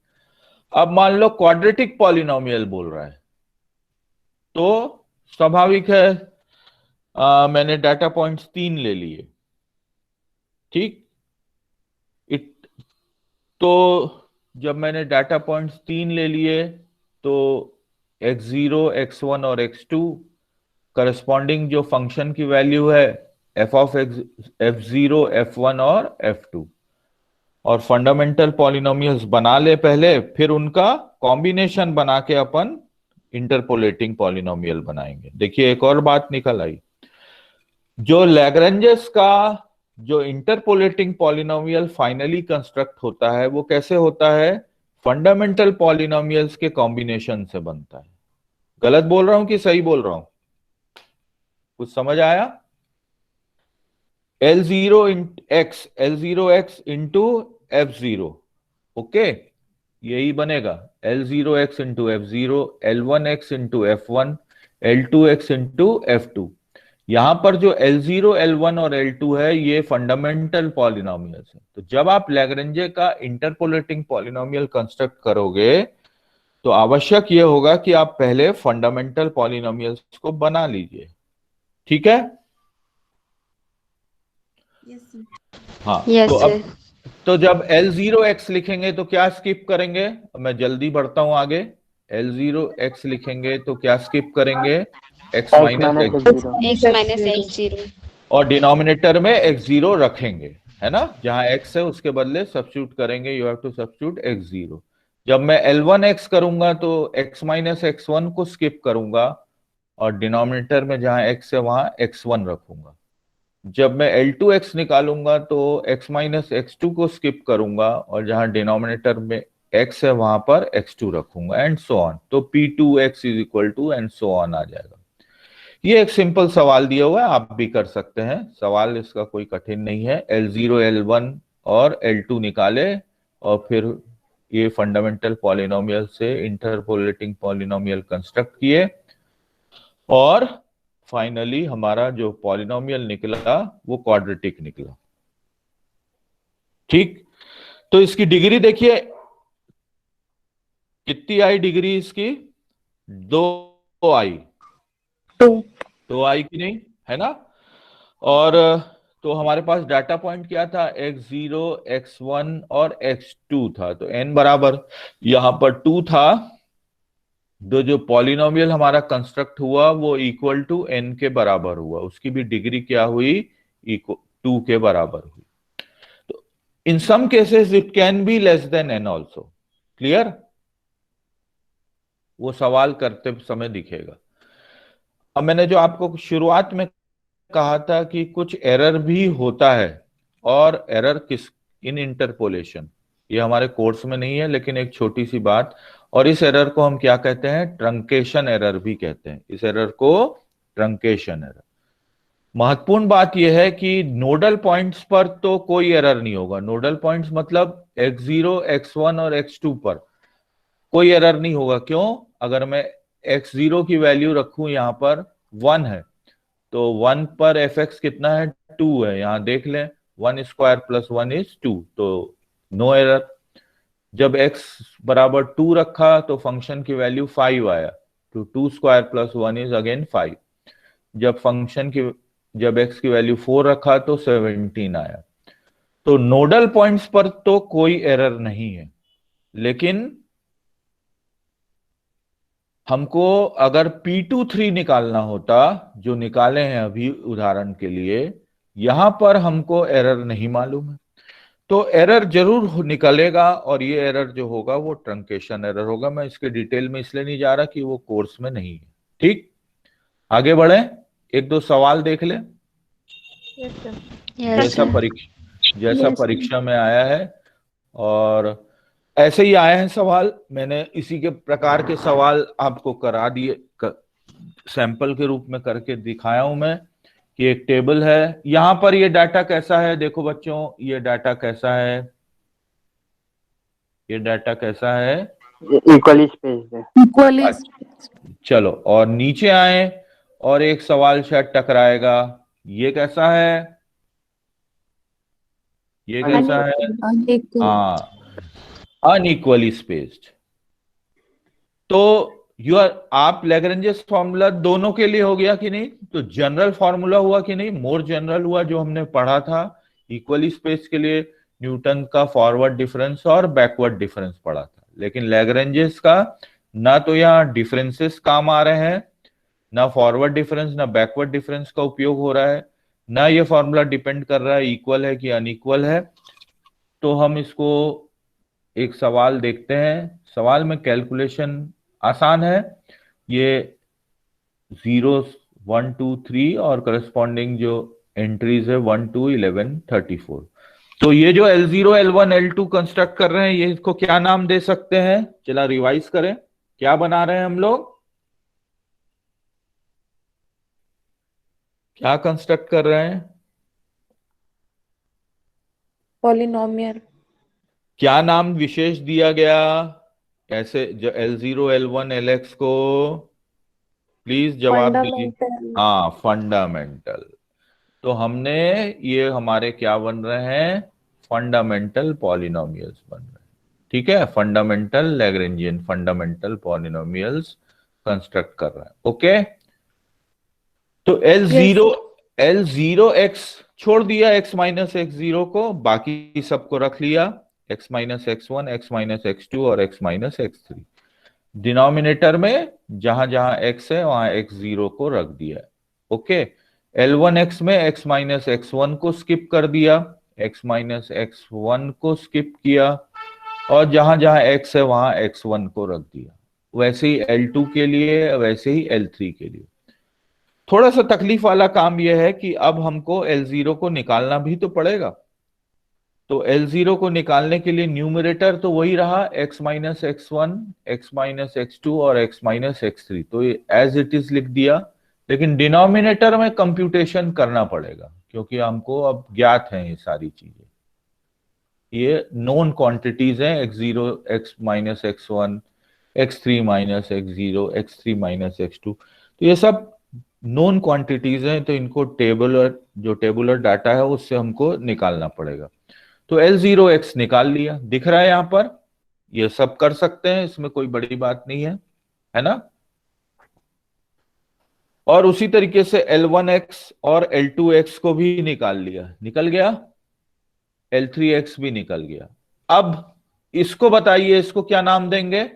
अब मान लो क्वाड्रेटिक पॉलिनोमियल बोल रहा है, तो स्वाभाविक है मैंने डाटा पॉइंट्स 3 ले लिए, ठीक। तो जब मैंने डाटा पॉइंट्स 3 ले लिए तो x0, x1 और x2 करस्पॉन्डिंग जो फंक्शन की वैल्यू है f ऑफ f0, f1 और f2, और फंडामेंटल पॉलिनोमियल्स बना ले पहले, फिर उनका कॉम्बिनेशन बना के अपन इंटरपोलेटिंग पॉलिनोमियल बनाएंगे। देखिए एक और बात निकल आई, जो लैग्रेंजेस का जो इंटरपोलेटिंग पॉलिनोमियल फाइनली कंस्ट्रक्ट होता है वो कैसे होता है? फंडामेंटल पॉलिनोमियल्स के कॉम्बिनेशन से बनता है। गलत बोल रहा हूं कि सही बोल रहा हूं? कुछ समझ आया? L0x इंटू f0, ओके, यही बनेगा L0x into f0, L1x into f1, L2x into f2। यहां पर जो L0, L1 और L2 है ये फंडामेंटल पॉलिनोमियल्स है। तो जब आप लैग्रेंजे का इंटरपोलेटिंग पॉलिनोमियल कंस्ट्रक्ट करोगे तो आवश्यक ये होगा कि आप पहले फंडामेंटल पॉलिनोमियल्स को बना लीजिए, ठीक है? हाँ, यस तो सर। अब तो जब L0x लिखेंगे तो क्या स्किप करेंगे? मैं जल्दी बढ़ता हूं आगे। L0x लिखेंगे तो क्या स्किप करेंगे? x minus x0, x minus x0, और डिनोमिनेटर में x0 रखेंगे, है ना? जहां x है उसके बदले सब्स्टिट्यूट करेंगे, you have to substitute x0। जब मैं L1x करूंगा तो x माइनस x1 को स्किप करूंगा और डिनोमिनेटर में जहां x है वहां x1 रखूंगा। जब मैं L2x निकालूंगा तो x माइनस x2 को स्किप करूंगा और जहां डिनोमिनेटर में x है वहां पर x2 रखूंगा, एंड सो ऑन। तो P2x is equal to and so on आ जाएगा। ये एक सिंपल सवाल दिया हुआ है, आप भी कर सकते हैं, सवाल इसका कोई कठिन नहीं है। L0, L1 और L2 निकाले और फिर ये फंडामेंटल पॉलिनोमियल से इंटरपोलेटिंग पॉलिनोमियल कंस्ट्रक्ट किए और फाइनली हमारा जो पॉलिनोमियल निकला वो क्वाड्रेटिक निकला, ठीक। तो इसकी डिग्री देखिए कितनी आई डिग्री इसकी? 2 आई, 2 आई की नहीं, है ना? और तो हमारे पास डाटा पॉइंट क्या था? x0, x1 और x2 था, तो n बराबर यहां पर 2 था। जो पॉलिनोमियल हमारा कंस्ट्रक्ट हुआ वो इक्वल टू n के बराबर हुआ, उसकी भी डिग्री क्या हुई? 2 के बराबर हुई। तो in some cases it can be less than n also, clear? वो सवाल करते समय दिखेगा। अब मैंने जो आपको शुरुआत में कहा था कि कुछ एरर भी होता है, और एरर किस इन इंटरपोलेशन, ये हमारे कोर्स में नहीं है लेकिन एक छोटी सी बात, और इस एरर को हम क्या कहते हैं? ट्रंकेशन एरर भी कहते हैं। इस एरर को ट्रंकेशन एरर। महत्वपूर्ण बात यह है कि नोडल पॉइंट्स पर तो कोई एरर नहीं होगा। नोडल पॉइंट्स मतलब x0, x1 और x2 पर कोई एरर नहीं होगा। क्यों? अगर मैं x0 की वैल्यू रखूं यहां पर 1 है तो 1 पर fx कितना है? 2 है, यहां देख लें 1 स्क्वायर प्लस 1 इज 2, तो नो एरर। जब x बराबर 2 रखा तो फंक्शन की वैल्यू 5 आया, तो 2 स्क्वायर प्लस 1 इज अगेन 5। जब जब x की वैल्यू 4 रखा तो 17 आया। तो नोडल पॉइंट्स पर तो कोई एरर नहीं है, लेकिन हमको अगर P23 निकालना होता, जो निकाले हैं अभी उदाहरण के लिए, यहां पर हमको एरर नहीं मालूम है। तो एरर जरूर निकलेगा, और ये एरर जो होगा वो ट्रंकेशन एरर होगा। मैं इसके डिटेल में इसलिए नहीं जा रहा कि वो कोर्स में नहीं है। ठीक, आगे बढ़े, एक दो सवाल देख ले। Yes sir. जैसा परीक्षा में आया है, और ऐसे ही आए हैं सवाल, मैंने इसी के प्रकार के सवाल आपको करा दिए, सैंपल के रूप में करके दिखाया हूं मैं कि एक टेबल है, यहां पर ये डाटा कैसा है, देखो बच्चों, ये डाटा कैसा है, ये डाटा कैसा है, इक्वली स्पेस्ड है। इक्वली चलो, और नीचे आए और एक सवाल शायद टकराएगा, ये कैसा है, ये कैसा है, हाँ, अनइक्वली स्पेस्ड। तो आप लैग्रेंजेस फॉर्मूला दोनों के लिए हो गया कि नहीं? तो जनरल फॉर्मूला हुआ कि नहीं, मोर जनरल हुआ, जो हमने पढ़ा था इक्वली स्पेस के लिए, न्यूटन का फॉरवर्ड डिफरेंस और बैकवर्ड डिफरेंस पढ़ा था। लेकिन लैग्रेंजेस का ना तो यहाँ डिफरेंसेस काम आ रहे हैं, ना फॉरवर्ड डिफरेंस ना बैकवर्ड डिफरेंस का उपयोग हो रहा है, ना ये फॉर्मूला डिपेंड कर रहा है इक्वल है कि अनइक्वल है। तो हम इसको एक सवाल देखते हैं। सवाल में कैलकुलेशन आसान है, ये 0 1 2 3 और करस्पॉन्डिंग जो एंट्रीज है 1 2 11 34। तो ये जो L0 L1 L2 कंस्ट्रक्ट कर रहे हैं, ये इसको क्या नाम दे सकते हैं? चला रिवाइज करें, क्या बना रहे हैं हम लोग, क्या कंस्ट्रक्ट कर रहे हैं? पॉलिनोमियल। क्या नाम विशेष दिया गया ऐसे जो L0 L1 LX को? प्लीज जवाब दीजिए। हाँ, फंडामेंटल। तो हमने, ये हमारे क्या बन रहे हैं, फंडामेंटल पॉलिनोमियल्स बन रहे हैं। ठीक है, fundamental Lagrangian fundamental polynomials construct कर रहे हैं। ओके, तो L0 x छोड़ दिया, x माइनस x0 को, बाकी सबको रख लिया, x minus x1 x minus x2 और x माइनस x3। डिनोमिनेटर में जहां जहां x है वहां x0 को रख दिया। ओके, L1x में x माइनस x1 को स्किप कर दिया, x माइनस x1 को स्किप किया, और जहां जहां x है वहां x1 को रख दिया। वैसे ही L2 के लिए, वैसे ही L3 के लिए। थोड़ा सा तकलीफ वाला काम यह है कि अब हमको L0 को निकालना भी तो पड़ेगा। तो L0 को निकालने के लिए न्यूमरेटर तो वही रहा, x minus x1 x minus x2 और x माइनस x3, तो ये एज इट इज लिख दिया। लेकिन डिनोमिनेटर में कंप्यूटेशन करना पड़ेगा, क्योंकि हमको अब ज्ञात हैं ये सारी चीजें, ये नोन क्वांटिटीज हैं, x0 x minus x1 x3 minus x0 x3 minus x2, तो ये सब नोन क्वांटिटीज हैं। तो इनको टेबुलर डाटा है उससे हमको निकालना पड़ेगा। तो L0x निकाल लिया, दिख रहा है यहां पर, ये सब कर सकते हैं, इसमें कोई बड़ी बात नहीं है ना। और उसी तरीके से L1x और L2x को भी निकाल लिया, निकल गया, L3x भी निकल गया। अब इसको बताइए, इसको क्या नाम देंगे?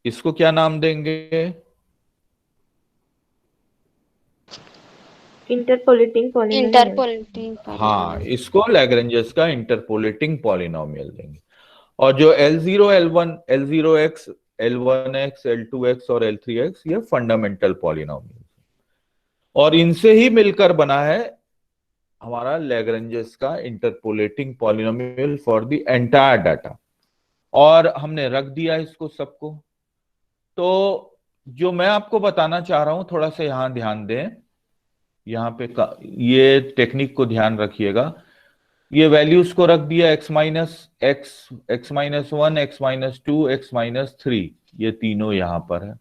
इसको क्या नाम देंगे? इंटरपोलेटिंग। हाँ, इसको लैग्रेंजेस का इंटरपोलेटिंग पॉलिनोमियल देंगे। और जो L0 L1 L0x L1x L2x और L3x, ये फंडामेंटल पॉलिनोमियल, और इनसे ही मिलकर बना है हमारा लैग्रेंजेस का interpolating polynomial for the entire data. और हमने रख दिया इसको सबको। तो जो मैं आपको बताना चाह रहा हूं, थोड़ा सा यहां ध्यान दें, यहाँ पे ये टेक्निक को ध्यान रखिएगा। ये वैल्यूज को रख दिया, x minus x minus 1 x minus 2 x minus 3, ये तीनों यहां पर है।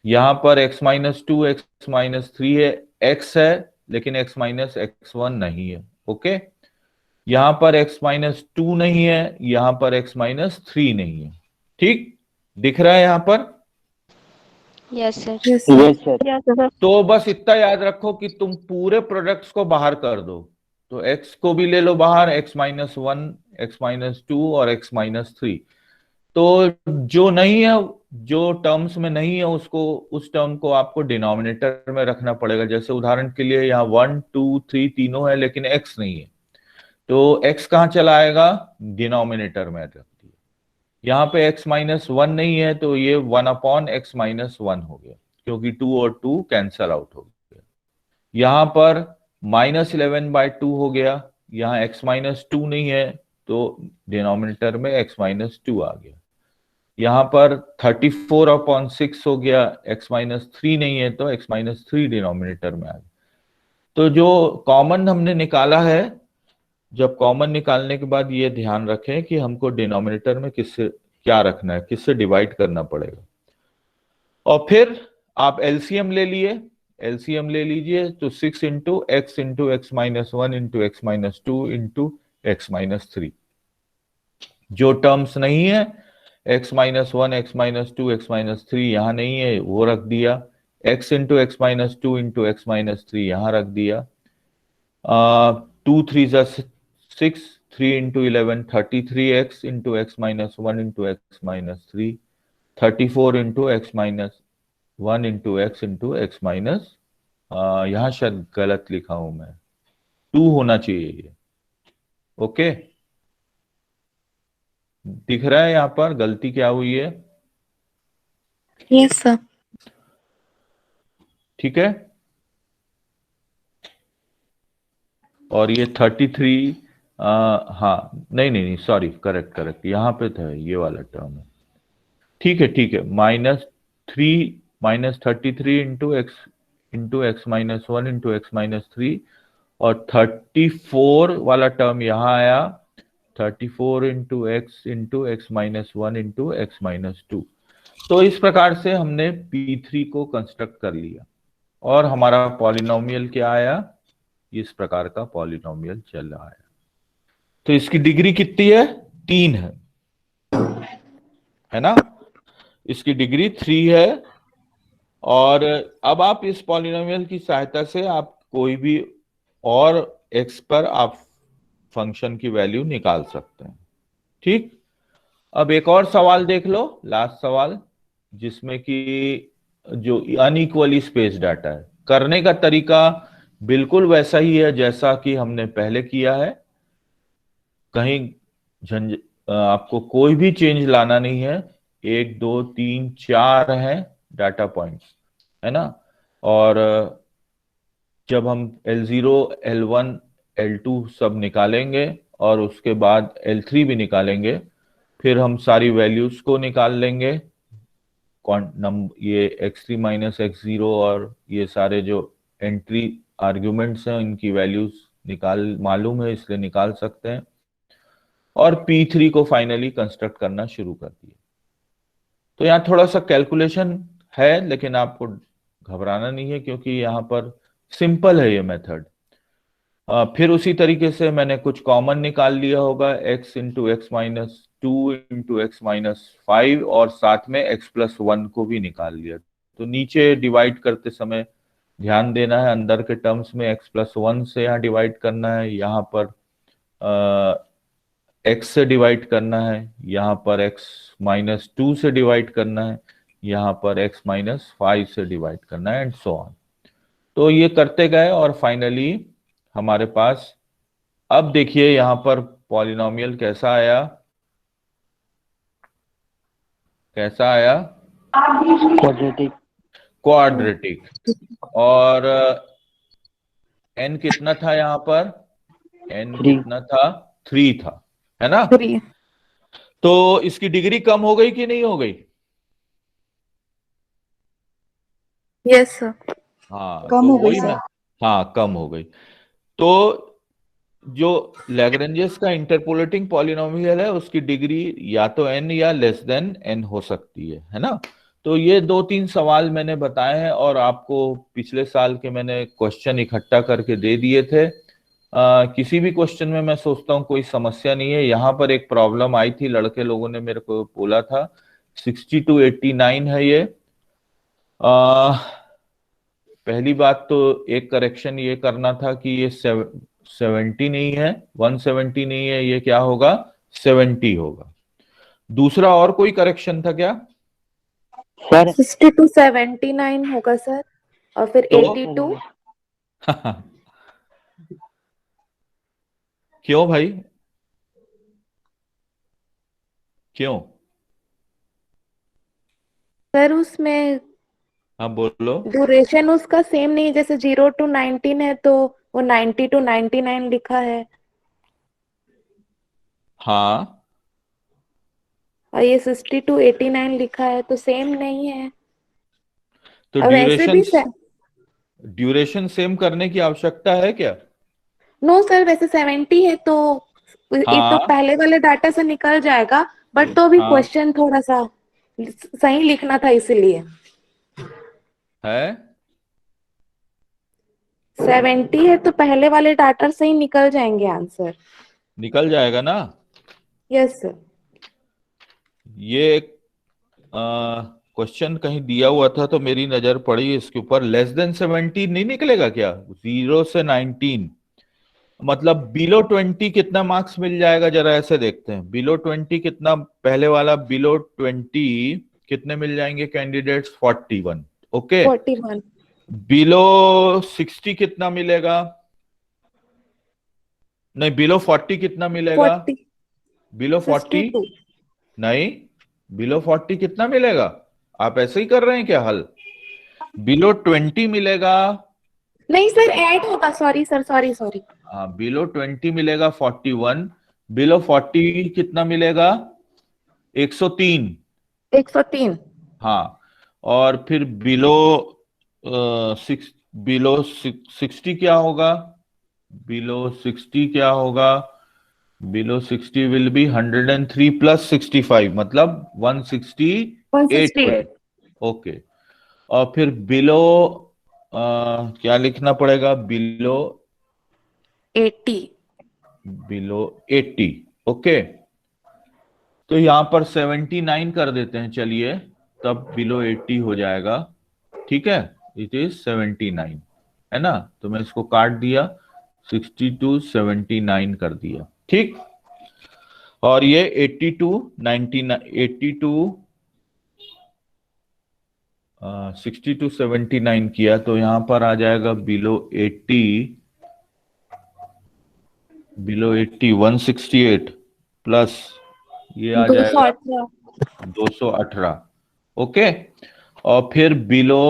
यहां पर x माइनस 2 x माइनस 3 है, x है लेकिन x माइनस x1 नहीं है। ओके, यहां पर x माइनस 2 नहीं है, यहां पर x माइनस 3 नहीं है। ठीक, दिख रहा है यहाँ पर? Yes sir. Yes yes sir. तो बस इतना याद रखो कि तुम पूरे प्रोडक्ट्स को बाहर कर दो, तो x को भी ले लो बाहर, x-1, x-2 और x-3। तो जो नहीं है, जो टर्म्स में नहीं है, उसको, उस टर्म को आपको डिनोमिनेटर में रखना पड़ेगा। जैसे उदाहरण के लिए यहाँ 1, 2, 3 तीनों है लेकिन x नहीं है, तो x कहाँ चला आएगा? डिनोमिनेटर में रख दिया। यहाँ पे x-1 नहीं है तो ये 1/x-1 हो गया, क्योंकि 2 और 2 कैंसल आउट हो गया। यहाँ पर -11/2 हो गया, यहाँ x-2 नहीं है तो डिनोमिनेटर में x-2 आ गया। यहाँ पर 34/6 हो गया, x-3 नहीं है तो x-3 डिनोमिनेटर में आ गया। तो जो कॉमन हमने निकाला है, जब कॉमन निकालने के बाद ये ध्यान रखें कि हमको डिनोमिनेटर में किससे क्या रखना है, किससे डिवाइड करना पड़ेगा। और फिर आप एलसीएम ले लिए, एलसीएम ले लीजिए तो 6 into x into x-1 into x-2 into x-3। जो टर्म्स नहीं है x-1, x-2, x-3 यहाँ नहीं है, वो रख दिया। x into x-2 into x-3 यहाँ रख दिया। 2 3 6, 3 into 11 33x into x-1 into x-3, 34 into x-1 into x into x-, यहाँ शायद गलत लिखा हूं मैं, 2 होना चाहिए ये। ओके, दिख रहा है यहाँ पर गलती क्या हुई है? Yes sir. ठीक है। और ये 33, हाँ नहीं सॉरी, करेक्ट यहाँ पे था, ये वाला टर्म है। ठीक है -33 इंटू x-1 इंटू x-3 और 34 वाला टर्म यहाँ आया, 34 इंटू x-1 इंटू x-2। तो इस प्रकार से हमने P3 को कंस्ट्रक्ट कर लिया और हमारा पॉलिनोमियल क्या आया? इस प्रकार का पॉलिनोमियल चल रहा है। तो इसकी डिग्री कितनी है? 3 है ना? इसकी डिग्री 3 है। और अब आप इस पॉलिनोमियल की सहायता से आप कोई भी और x पर आप फंक्शन की वैल्यू निकाल सकते हैं। ठीक, अब एक और सवाल देख लो, लास्ट सवाल, जिसमें कि जो अनइक्वली स्पेस डाटा है। करने का तरीका बिल्कुल वैसा ही है जैसा कि हमने पहले किया है, कहीं आपको कोई भी चेंज लाना नहीं है। 1 2 3 4 है डाटा पॉइंट्स, है ना? और जब हम L0, L1, L2 सब निकालेंगे और उसके बाद L3 भी निकालेंगे, फिर हम सारी वैल्यूज को निकाल लेंगे। ये x3 माइनस x0 और ये सारे जो एंट्री आर्ग्यूमेंट्स हैं इनकी वैल्यूज मालूम है, इसलिए निकाल सकते हैं। और P3 को फाइनली कंस्ट्रक्ट करना शुरू कर दिया। तो यहाँ थोड़ा सा कैलकुलेशन है, लेकिन आपको घबराना नहीं है क्योंकि यहाँ पर सिंपल है ये मेथड। फिर उसी तरीके से मैंने कुछ कॉमन निकाल लिया होगा, x into x-2 into x-5 और साथ में x+1 को भी निकाल लिया। तो नीचे डिवाइड करते समय ध्यान देना है, अंदर के टर्म्स में x+1 से यहाँ डिवाइड करना है, यहाँ पर x से डिवाइड करना है, यहाँ पर x-2 से डिवाइड करना है, यहाँ पर x-5 से डिवाइड करना है, एंड सो ऑन। तो ये करते गए और फाइनली हमारे पास, अब देखिए यहाँ पर पॉलिनोमियल कैसा आया, क्वाड्रेटिक। और n कितना था यहाँ पर? n कितना था? 3 था, है ना? 3। तो इसकी डिग्री कम हो गई कि नहीं हो गई? Yes sir. हाँ, कम तो हो गई वही सर। मैं, हाँ कम हो गई। तो जो लैग्रेंजियस का इंटरपोलेटिंग पॉलिनोमियल है उसकी डिग्री या तो n या लेस देन n हो सकती है ना? तो ये 2-3 सवाल मैंने बताए हैं और आपको पिछले साल के मैंने क्वेश्चन इकट्ठा करके दे दिए थे। किसी भी क्वेश्चन में मैं सोचता हूँ कोई समस्या नहीं है। यहाँ पर एक प्रॉब्लम आई थी, लड़के लोगों ने मेरे को बोला था 60 to 89 है ये। पहली बात तो एक करेक्शन ये करना था कि ये 70 नहीं है, 170 नहीं है, ये क्या होगा, 70 होगा। दूसरा और कोई करेक्शन था क्या? सर 60 to 79 होगा सर, और फिर तो 82। क्यों भाई, क्यों? सर उसमें हाँ बोलो। ड्यूरेशन उसका सेम नहीं है, जैसे 0 to 19 है तो वो 90 to 99 लिखा है, हाँ और ये 60 to 89 लिखा है, तो सेम नहीं है। तो और वैसे ड्यूरेशन, भी सर, ड्यूरेशन सेम करने की आवश्यकता है क्या? नो सर, वैसे 70 है तो ये तो हाँ पहले वाले डाटा से निकल जाएगा, बट तो भी हाँ क्वेश्चन थोड़ा सा सही लिखना था इसीलिए। है। 70 है तो पहले वाले डाटा से ही निकल जाएंगे आंसर। निकल जाएगा ना? Yes sir. ये क्वेश्चन कहीं दिया हुआ था तो मेरी नजर पड़ी इसके ऊपर। लेस देन 70 नहीं निकलेगा क्या? 0 से 19 मतलब बिलो 20 कितना मार्क्स मिल जाएगा, जरा ऐसे देखते हैं। बिलो 20 कितना, पहले वाला बिलो 20 कितने मिल जाएंगे कैंडिडेट्स? 41। ओके। 41। बिलो 60 कितना मिलेगा? नहीं, बिलो 40 कितना मिलेगा? 40। बिलो 40 62। नहीं, बिलो 40 कितना मिलेगा? आप ऐसे ही कर रहे हैं क्या हल? बिलो 20 मिलेगा। नहीं सर, ऐड होगा, सॉरी सर, सॉरी सॉरी। हाँ, बिलो 20 मिलेगा 41। बिलो 40 कितना मिलेगा? 103। 103। हाँ, और फिर बिलो सिक्स, बिलो 60 क्या होगा? बिलो 60 क्या होगा? बिलो 60 विल बी 103 प्लस 65 मतलब 168 हो 168। जाए। ओके। और फिर बिलो क्या लिखना पड़ेगा? बिलो 80। बिलो 80। ओके। तो यहां पर 79 कर देते हैं चलिए, तब बिलो 80 हो जाएगा। ठीक है, इट इज 79, है ना? तो मैं इसको काट दिया, 60 टू 79 कर दिया। ठीक। और ये 80 टू 99, 80 टू 60 टू 79 किया तो यहां पर आ जाएगा बिलो 80, बिलो 80 168 प्लस ये आ जाएगा 218। 218। ओके। और फिर बिलो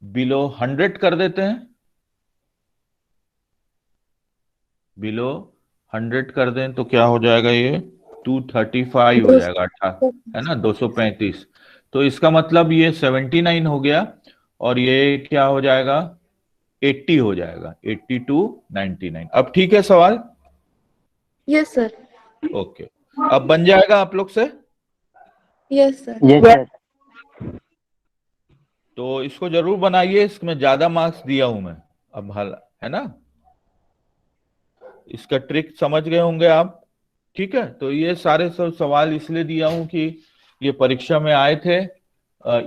बिलो 100 कर देते हैं। बिलो 100 कर दें तो क्या हो जाएगा? ये 235 हो जाएगा, 18, है ना, 235। तो इसका मतलब ये 79 हो गया, और ये क्या हो जाएगा? 80 हो जाएगा, 80 टू 99। अब ठीक है सवाल? Yes sir. ओके। अब बन जाएगा आप लोग से। Yes sir. Yes sir. तो इसको जरूर बनाइए, इसमें ज्यादा मार्क्स दिया हूं मैं। अब हल, है ना? इसका ट्रिक समझ गए होंगे आप। ठीक है, तो ये सारे सब सवाल इसलिए दिया हूं कि ये परीक्षा में आए थे,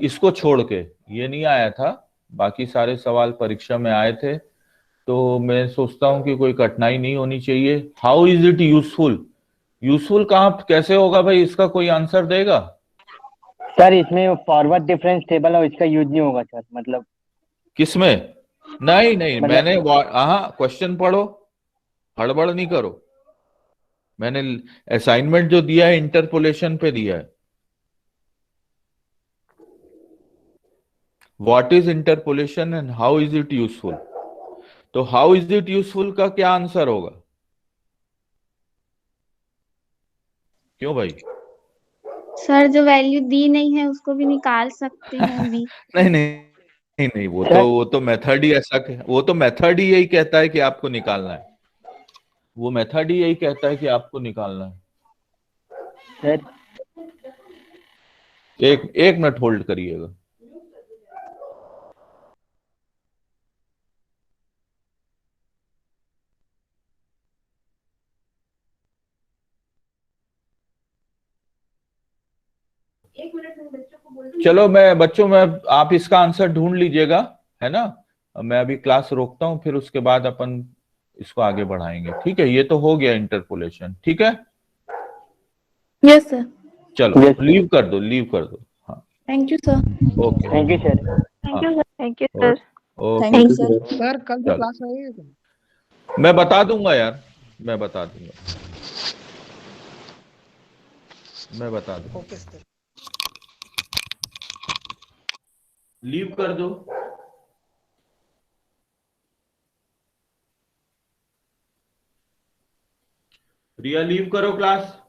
इसको छोड़ के ये नहीं आया था, बाकी सारे सवाल परीक्षा में आए थे। तो मैं सोचता हूं कि कोई कठिनाई नहीं होनी चाहिए। How is it useful? Useful कहाँ कैसे होगा भाई, इसका कोई आंसर देगा? सर इसमें फॉरवर्ड डिफरेंस टेबल है, इसका यूज नहीं होगा सर, मतलब किसमें? नहीं नहीं, मतलब मैंने हाँ, क्वेश्चन पढ़ो, हड़बड़ नहीं करो। मैंने असाइनमेंट जो दिया है इंटरपोलेशन पे दिया है। What is interpolation and how is it useful? तो हाउ इज इट यूजफुल का क्या आंसर होगा? क्यों भाई? सर जो वैल्यू दी नहीं है उसको भी निकाल सकते हैं बी। नहीं नहीं नहीं नहीं, सर वो तो मेथड ही ऐसा, वो तो मेथड ही यही कहता है कि आपको निकालना है। वो मेथड ही यही कहता है कि आपको निकालना है। सर एक एक मिनट होल्ड करिएगा। चलो मैं बच्चों में आप इसका आंसर ढूंढ लीजिएगा, है ना। मैं अभी क्लास रोकता हूँ, फिर उसके बाद अपन इसको आगे बढ़ाएंगे, ठीक है। ये तो हो गया इंटरपोलेशन, ठीक है। Yes sir. चलो Yes. लीव कर दो, लीव कर दो। हाँ thank you sir. Okay. Thank you sir. हाँ thank you sir. Okay. Thank you sir. Sir कल से चलो। क्लास रहेगी क्या? मैं बता दूंगा यार, मैं बता दूंगा, मैं बता दूंगा। Okay sir. लीव कर दो। रिया लीव करो क्लास।